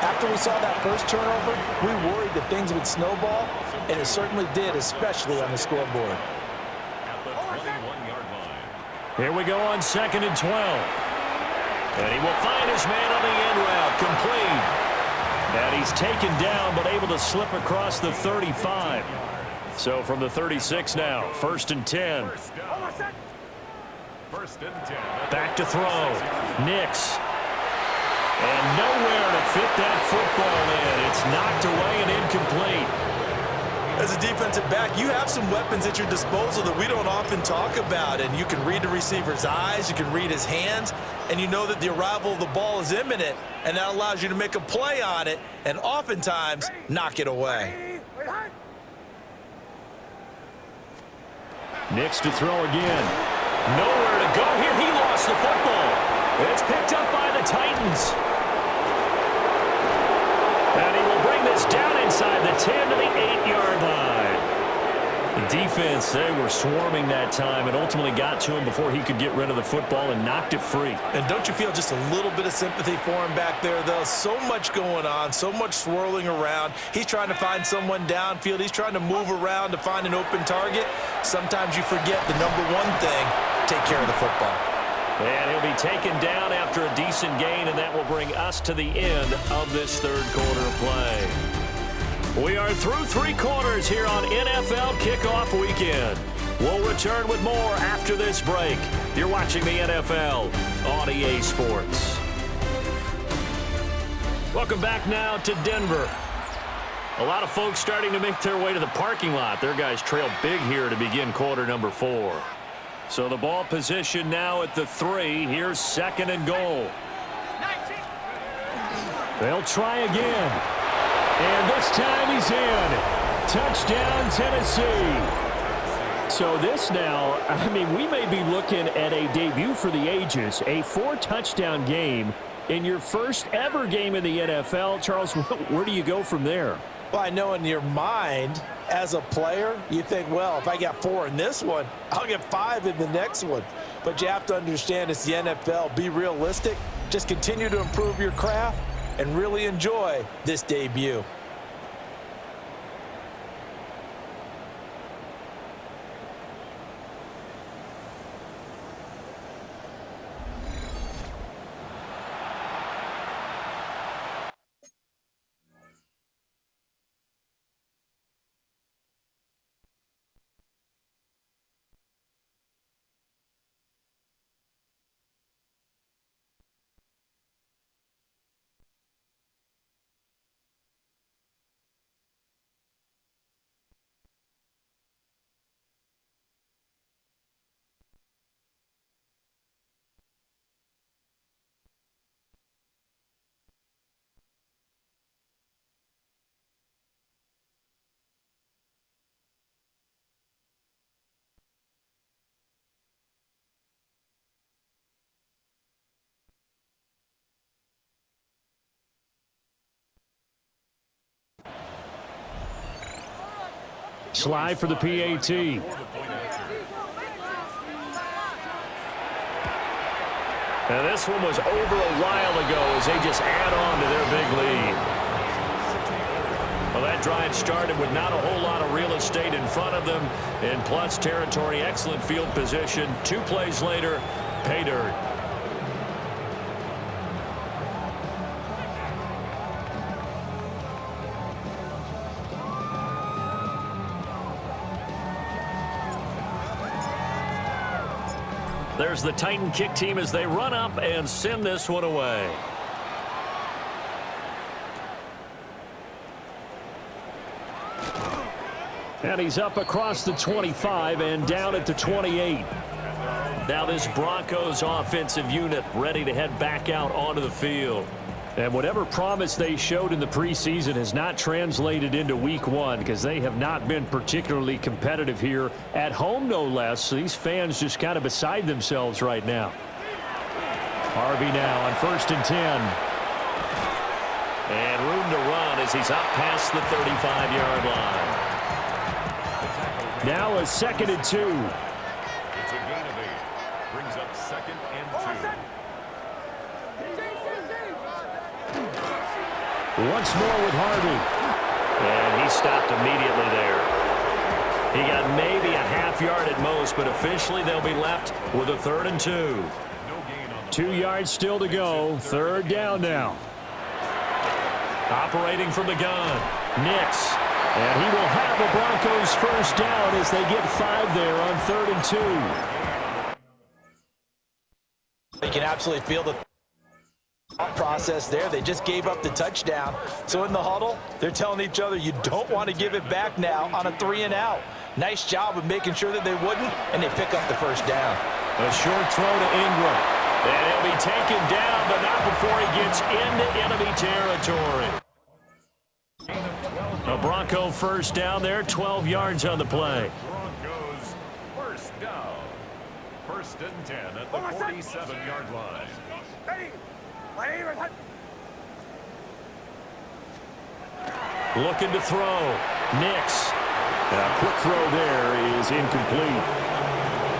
after we saw that first turnover, we worried that things would snowball, and it certainly did, especially on the scoreboard. At the 21-yard line. Here we go on second and 12. And he will find his man on the end route, complete. And he's taken down, but able to slip across the 35. So from the 36 now, first and 10. First and 10. Back to throw. Nix. And nowhere to fit that football in. It's knocked away and incomplete. As a defensive back, you have some weapons at your disposal that we don't often talk about. And you can read the receiver's eyes, you can read his hands, and you know that the arrival of the ball is imminent. And that allows you to make a play on it and oftentimes knock it away. Nix to throw again. Nowhere to go here. He lost the football. It's picked up by the Titans. And he will bring this down inside the 10 to the 8-yard line. defense, they were swarming that time and ultimately got to him before he could get rid of the football and knocked it free. And don't you feel just a little bit of sympathy for him back there, though? So much going on, so much swirling around. He's trying to find someone downfield. He's trying to move around to find an open target. Sometimes you forget the number one thing, take care of the football. And he'll be taken down after a decent gain, and that will bring us to the end of this third quarter of play. We are through 3 quarters here on NFL Kickoff Weekend. We'll return with more after this break. You're watching the NFL on EA Sports. Welcome back now to Denver. A lot of folks starting to make their way to the parking lot. Their guys trail big here to begin quarter number 4. So the ball position now at the 3. Here's 2nd and goal. They'll try again. And this time he's in. Touchdown, Tennessee. So this now, I mean, we may be looking at a debut for the ages, a 4-touchdown game in your first ever game in the NFL. Charles, where do you go from there? Well, I know in your mind, as a player, you think, well, if I got 4 in this one, I'll get 5 in the next one. But you have to understand it's the NFL. Be realistic. Just continue to improve your craft and really enjoy this debut. Slide for the PAT. Now this one was over a while ago as they just add on to their big lead. Well, that drive started with not a whole lot of real estate in front of them. In plus territory, excellent field position. 2 plays later, pay dirt. There's the Titan kick team as they run up and send this one away. And he's up across the 25 and down at the 28. Now this Broncos offensive unit ready to head back out onto the field. And whatever promise they showed in the preseason has not translated into week 1 because they have not been particularly competitive here at home, no less. So these fans just kind of beside themselves right now. Harvey now on 1st and 10. And room to run as he's up past the 35-yard line. Now a 2nd and 2. It's a gain of 8. Brings up 2nd and 2. Once more with Harvey. And he stopped immediately there. He got maybe a half yard at most, but officially they'll be left with a 3rd and 2. 2 yards still to go. 3rd down now. Operating from the gun. Nix. And he will have the Broncos first down as they get 5 there on 3rd and 2. You can absolutely feel the process there. They just gave up the touchdown. So in the huddle, they're telling each other, you don't want to give it back now on a 3-and-out. Nice job of making sure that they wouldn't, and they pick up the first down. A short throw to Ingram. And he'll be taken down, but not before he gets into enemy territory. A Bronco first down there, 12 yards on the play. Broncos first down. 1st and 10 at the 47-yard line. Looking to throw. Nix. A quick throw there is incomplete.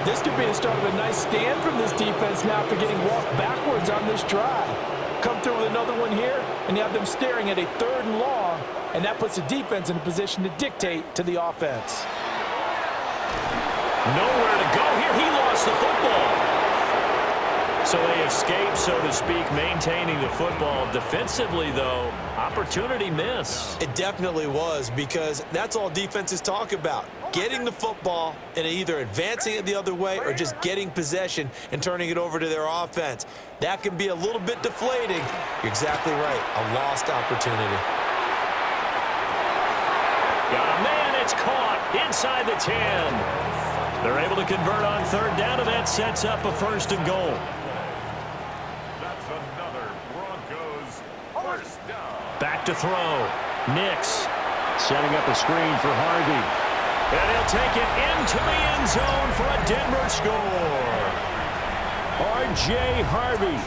This could be the start of a nice stand from this defense now after getting walked backwards on this drive. Come through with another one here, and you have them staring at a 3rd and long, and that puts the defense in a position to dictate to the offense. Nowhere to go here. He lost the football. So they escape, so to speak, maintaining the football. Defensively, though, opportunity miss. It definitely was, because that's all defenses talk about. Getting the football and either advancing it the other way or just getting possession and turning it over to their offense. That can be a little bit deflating. You're exactly right. A lost opportunity. Got a man. It's caught inside the 10. They're able to convert on 3rd down, and that sets up a 1st and goal. That's another Broncos first down. Back to throw. Nix setting up a screen for Harvey. And he'll take it into the end zone for a Denver score. R.J. Harvey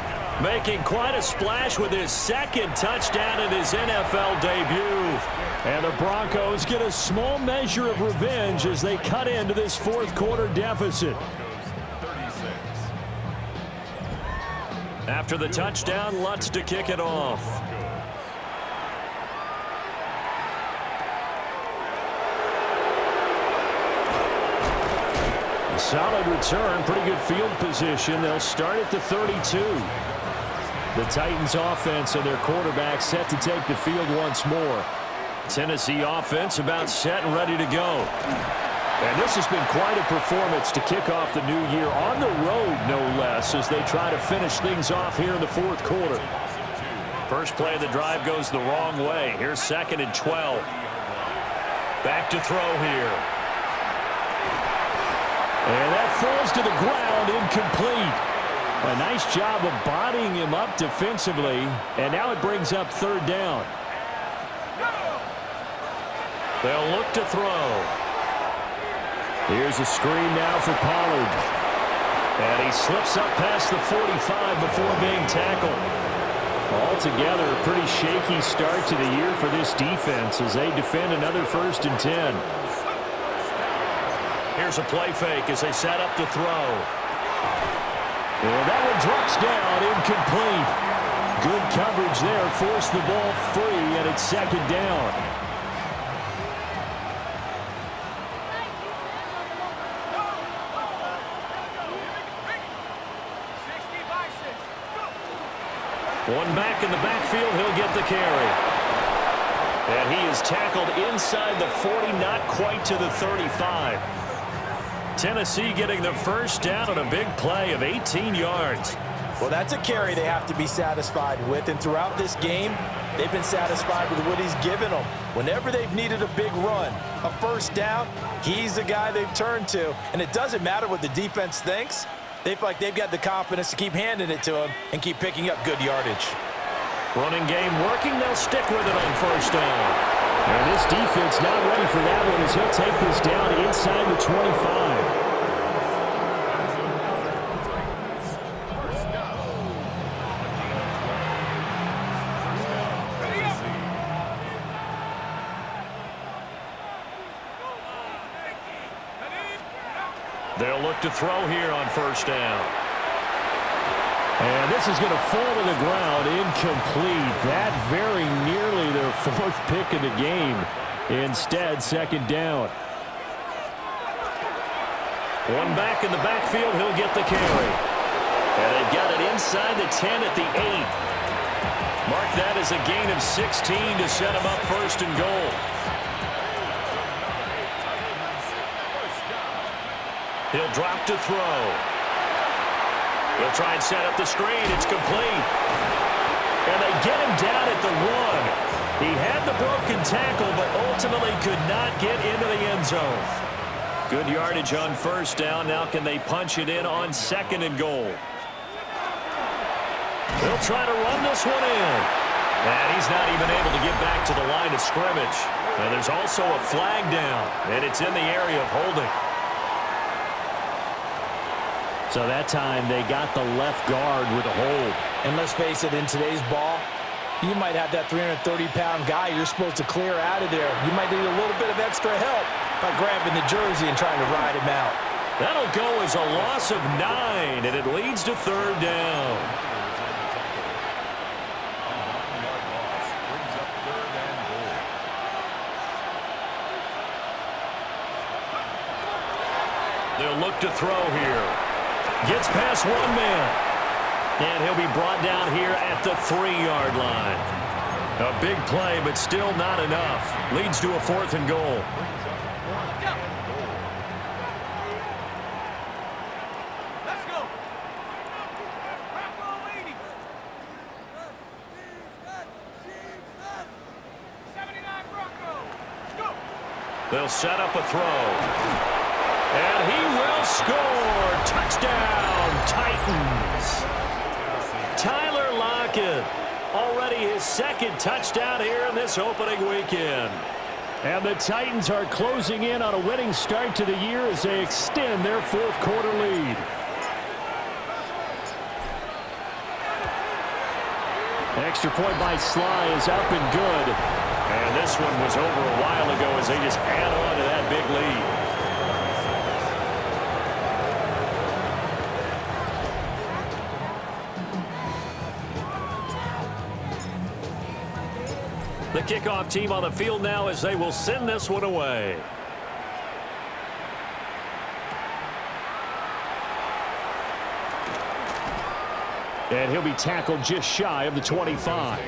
making quite a splash with his 2nd touchdown in his NFL debut. And the Broncos get a small measure of revenge as they cut into this 4th quarter deficit. After the touchdown, Lutz to kick it off. A solid return, pretty good field position. They'll start at the 32. The Titans offense and their quarterback set to take the field once more. Tennessee offense about set and ready to go. And this has been quite a performance to kick off the new year on the road, no less, as they try to finish things off here in the 4th quarter. First play of the drive goes the wrong way. Here's 2nd and 12. Back to throw here. And that falls to the ground, incomplete. A nice job of bodying him up defensively, and now it brings up 3rd down. They'll look to throw. Here's a screen now for Pollard. And he slips up past the 45 before being tackled. Altogether, a pretty shaky start to the year for this defense as they defend another 1st and 10. Here's a play fake as they set up to throw. And that one drops down, incomplete. Good coverage there, forced the ball free, and it's 2nd down. One back in the backfield, he'll get the carry. And he is tackled inside the 40, not quite to the 35. Tennessee getting the 1st down on a big play of 18 yards. Well, that's a carry they have to be satisfied with, and throughout this game, they've been satisfied with what he's given them. Whenever they've needed a big run, a 1st down, he's the guy they've turned to. And it doesn't matter what the defense thinks. They feel like they've got the confidence to keep handing it to him and keep picking up good yardage. Running game working, they'll stick with it on 1st down. And this defense not ready for that one as he'll take this down inside the 25. They'll look to throw here on 1st down. And this is going to fall to the ground, incomplete. That very nearly their 4th pick of the game. Instead, 2nd down. One back in the backfield, he'll get the carry. And they've got it inside the 10 at the 8. Mark that as a gain of 16 to set him up 1st and goal. He'll drop to throw. He'll try and set up the screen. It's complete. And they get him down at the 1. He had the broken tackle, but ultimately could not get into the end zone. Good yardage on 1st down. Now can they punch it in on 2nd and goal? They'll try to run this one in. And he's not even able to get back to the line of scrimmage. And there's also a flag down, and it's in the area of holding. So that time they got the left guard with a hold. And let's face it, in today's ball, You might have that 330-pound guy you're supposed to clear out of there. You might need a little bit of extra help by grabbing the jersey and trying to ride him out. That'll go as a loss of 9, and it leads to third down. They'll look to throw here. Gets past one man. And he'll be brought down here at the 3-yard line. A big play, but still not enough. Leads to a 4th and goal. Let's go. They'll set up a throw. And he will score. Touchdown, Titans. Tyler Lockett, already his 2nd touchdown here in this opening weekend. And the Titans are closing in on a winning start to the year as they extend their 4th quarter lead. Extra point by Sly is up and good. And this one was over a while ago as they just add on to that big lead. The kickoff team on the field now as they will send this one away. And he'll be tackled just shy of the 25.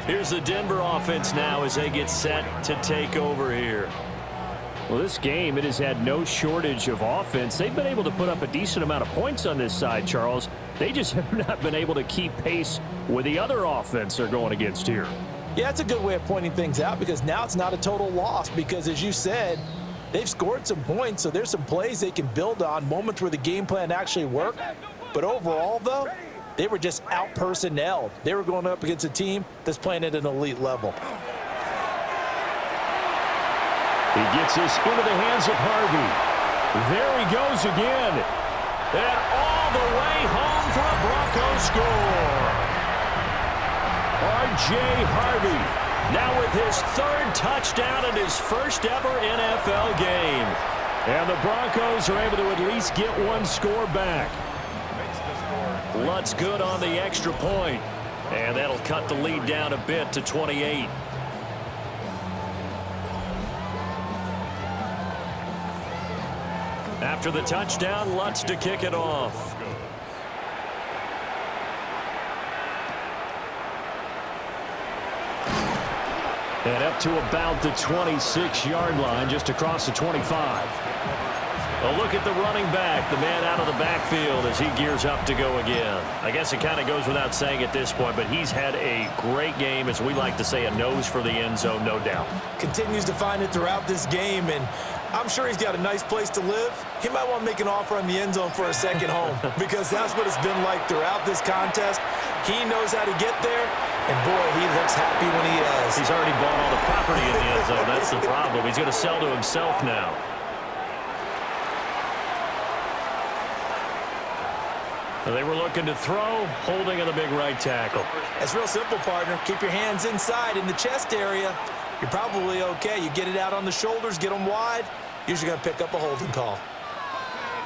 Here's the Denver offense now as they get set to take over here. Well, this game, it has had no shortage of offense. They've been able to put up a decent amount of points on this side, Charles. They just have not been able to keep pace with the other offense they're going against here. Yeah, that's a good way of pointing things out because now it's not a total loss because, as you said, they've scored some points, so there's some plays they can build on, moments where the game plan actually worked. But overall, though, they were just out-personnelled. They were going up against a team that's playing at an elite level. He gets this into the hands of Harvey. There he goes again. And all the way home for a Bronco score. R.J. Harvey now with his 3rd touchdown in his first ever NFL game. And the Broncos are able to at least get one score back. Lutz good on the extra point. And that'll cut the lead down a bit to 28. After the touchdown, Lutz to kick it off. And up to about the 26-yard line, just across the 25. A look at the running back, the man out of the backfield as he gears up to go again. I guess it kind of goes without saying at this point, but he's had a great game, as we like to say, a nose for the end zone, no doubt. Continues to find it throughout this game, and I'm sure he's got a nice place to live. He might want to make an offer on the end zone for a second home because that's what it's been like throughout this contest. He knows how to get there, and boy, he looks happy when he does. He's already bought all the property in the end zone. That's the problem. He's going to sell to himself now. They were looking to throw, holding on the big right tackle. It's real simple, partner. Keep your hands inside in the chest area. You're probably okay. You get it out on the shoulders, get them wide. Usually going to pick up a holding call.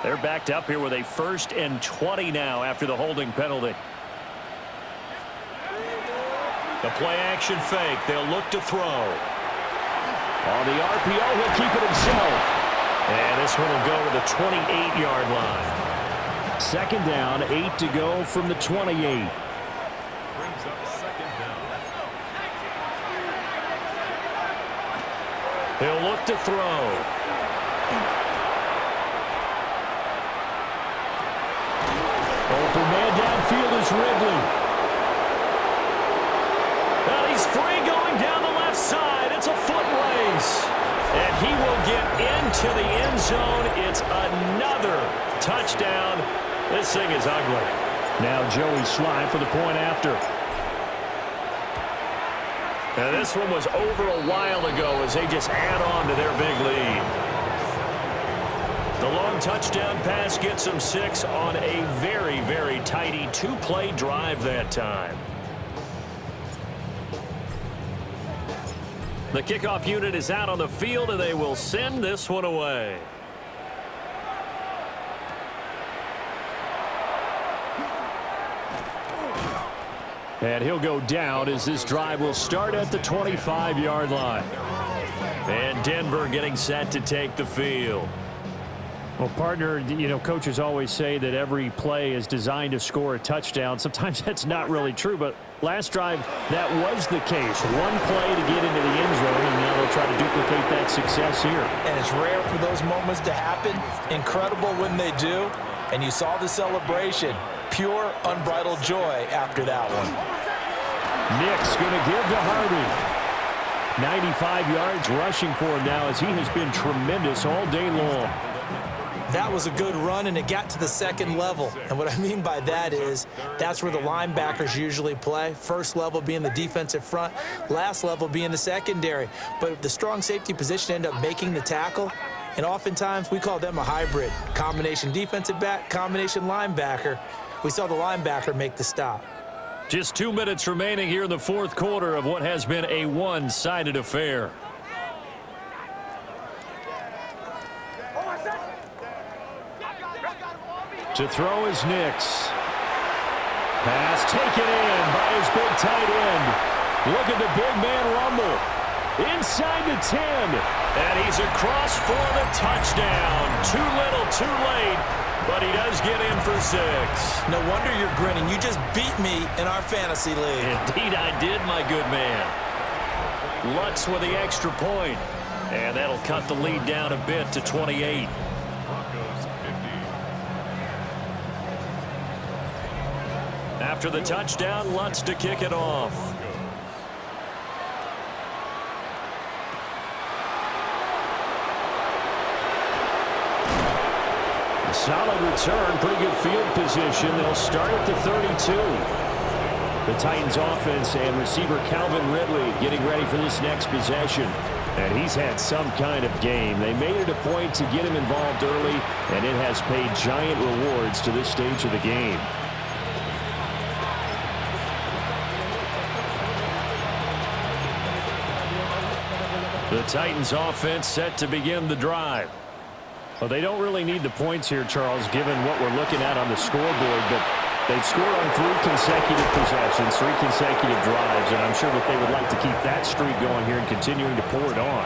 They're backed up here with a 1st and 20 now after the holding penalty. The play action fake. They'll look to throw. On the RPO, he'll keep it himself. And this one will go to the 28-yard line. 2nd down, 8 to go from the 28. Brings up 2nd down. He'll look to throw. Open man downfield is Ridley. And he's free going down the left side. It's a foot race. And he will get into the end zone. It's another touchdown. This thing is ugly. Now Joey Sly for the point after. And this one was over a while ago as they just add on to their big lead. The long touchdown pass gets them 6 on a very, very tidy 2-play drive that time. The kickoff unit is out on the field, and they will send this one away. And he'll go down as this drive will start at the 25-yard line. And Denver getting set to take the field. Well, partner, you know, coaches always say that every play is designed to score a touchdown. Sometimes that's not really true, but last drive, that was the case. One play to get into the end zone, and now they'll try to duplicate that success here. And it's rare for those moments to happen. Incredible when they do. And you saw the celebration. Pure, unbridled joy after that one. Nick's going to give to Harvey. 95 yards rushing for him now as he has been tremendous all day long. That was a good run, and it got to the second level. And what I mean by that is that's where the linebackers usually play. First level being the defensive front, last level being the secondary. But the strong safety position ended up making the tackle, and oftentimes we call them a hybrid. Combination defensive back, combination linebacker. We saw the linebacker make the stop. Just 2 minutes remaining here in the fourth quarter of what has been a one-sided affair. To throw is Nix. Pass taken in by his big tight end. Look at the big man rumble. Inside the 10. And he's across for the touchdown. Too little, too late. But he does get in for 6. No wonder you're grinning. You just beat me in our fantasy league. Indeed I did, my good man. Lutz with the extra point. And that'll cut the lead down a bit to 28. After the touchdown, Lutz to kick it off. Solid return, pretty good field position. They'll start at the 32. The Titans offense and receiver Calvin Ridley getting ready for this next possession. And he's had some kind of game. They made it a point to get him involved early, and it has paid giant rewards to this stage of the game. The Titans offense set to begin the drive. Well, they don't really need the points here, Charles, given what we're looking at on the scoreboard, but they've scored on 3 consecutive possessions, 3 consecutive drives, and I'm sure that they would like to keep that streak going here and continuing to pour it on.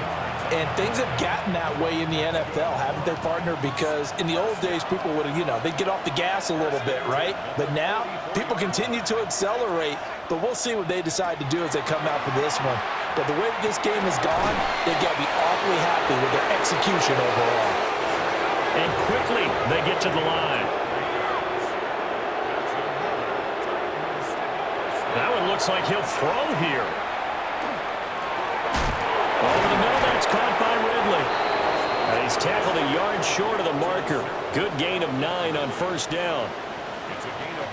And things have gotten that way in the NFL, haven't they, partner? Because in the old days, people would have, they'd get off the gas a little bit, right? But now, people continue to accelerate, but we'll see what they decide to do as they come out for this one. But the way this game has gone, they've got to be awfully happy with their execution overall. And quickly, they get to the line. That one looks like he'll throw here. Over the middle, that's caught by Ridley. And he's tackled a yard short of the marker. Good gain of 9 on first down.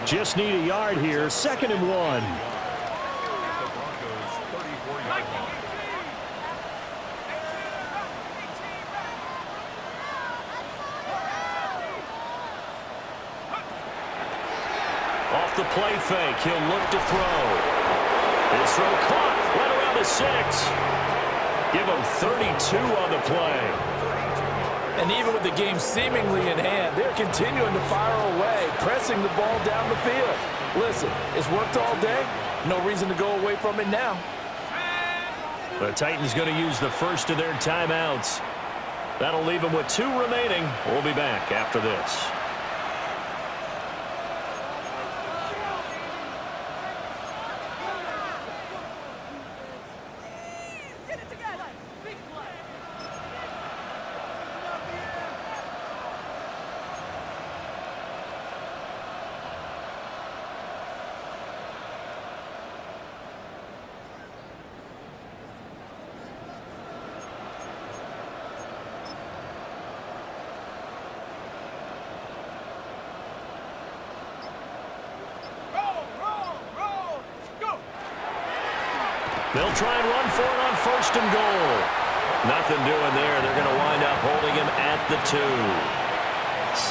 Just need a yard here, 2nd and 1. Off the play fake, he'll look to throw. His throw caught, right around the 6. Give him 32 on the play. And even with the game seemingly in hand, they're continuing to fire away, pressing the ball down the field. Listen, it's worked all day. No reason to go away from it now. The Titans going to use the first of their timeouts. That'll leave them with 2 remaining. We'll be back after this. They'll try and run for it on 1st and goal. Nothing doing there. They're going to wind up holding him at the 2.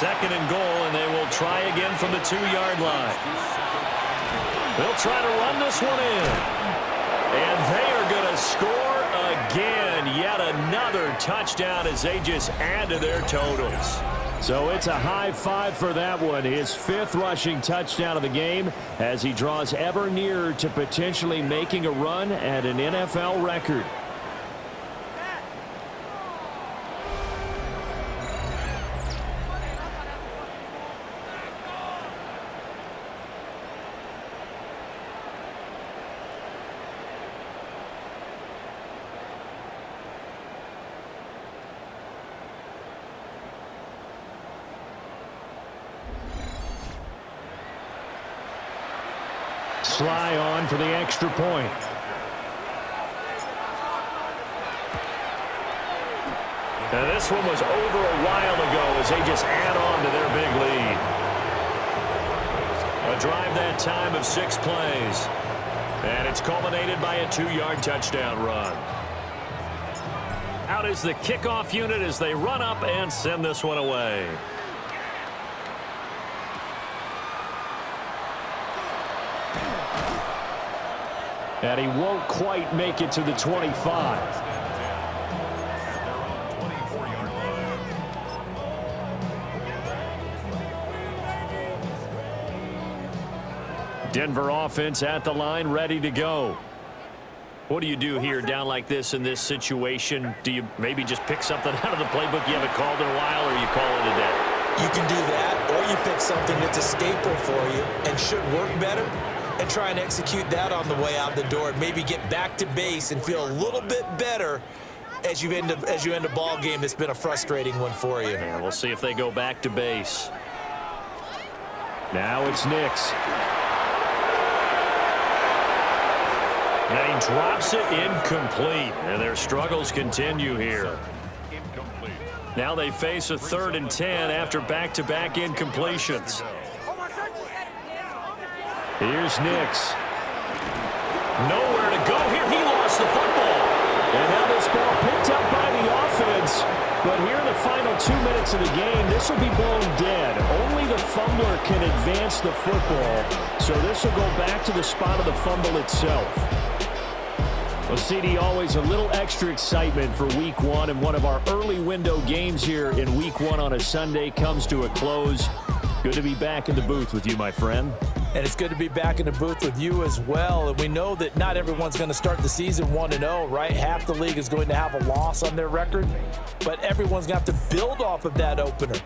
2nd and goal, and they will try again from the 2-yard line. They'll try to run this one in. And they are going to score again. Yet another touchdown as they just add to their totals. So it's a high five for that one. His 5th rushing touchdown of the game as he draws ever nearer to potentially making a run at an NFL record. Sly on for the extra point. Now this one was over a while ago as they just add on to their big lead. A drive that time of 6 plays. And it's culminated by a 2-yard touchdown run. Out is the kickoff unit as they run up and send this one away. And he won't quite make it to the 25. Denver offense at the line, ready to go. What do you do here down like this in this situation? Do you maybe just pick something out of the playbook you haven't called in a while, or you call it a day? You can do that, or you pick something that's a staple for you and should work better, and try and execute that on the way out the door. Maybe get back to base and feel a little bit better as you end a ball game that's been a frustrating one for you. Yeah, we'll see if they go back to base. Now it's Nix. And he drops it incomplete. And their struggles continue here. Now they face a 3rd and 10 after back-to-back incompletions. Here's Nix. Nowhere to go here. He lost the football. And now this ball picked up by the offense. But here in the final 2 minutes of the game, this will be blown dead. Only the fumbler can advance the football. So this will go back to the spot of the fumble itself. Well, CD, always a little extra excitement for Week 1, and one of our early window games here in Week 1 on a Sunday comes to a close. Good to be back in the booth with you, my friend. And it's good to be back in the booth with you as well. And we know that not everyone's going to start the season 1-0, right? Half the league is going to have a loss on their record. But everyone's going to have to build off of that opener.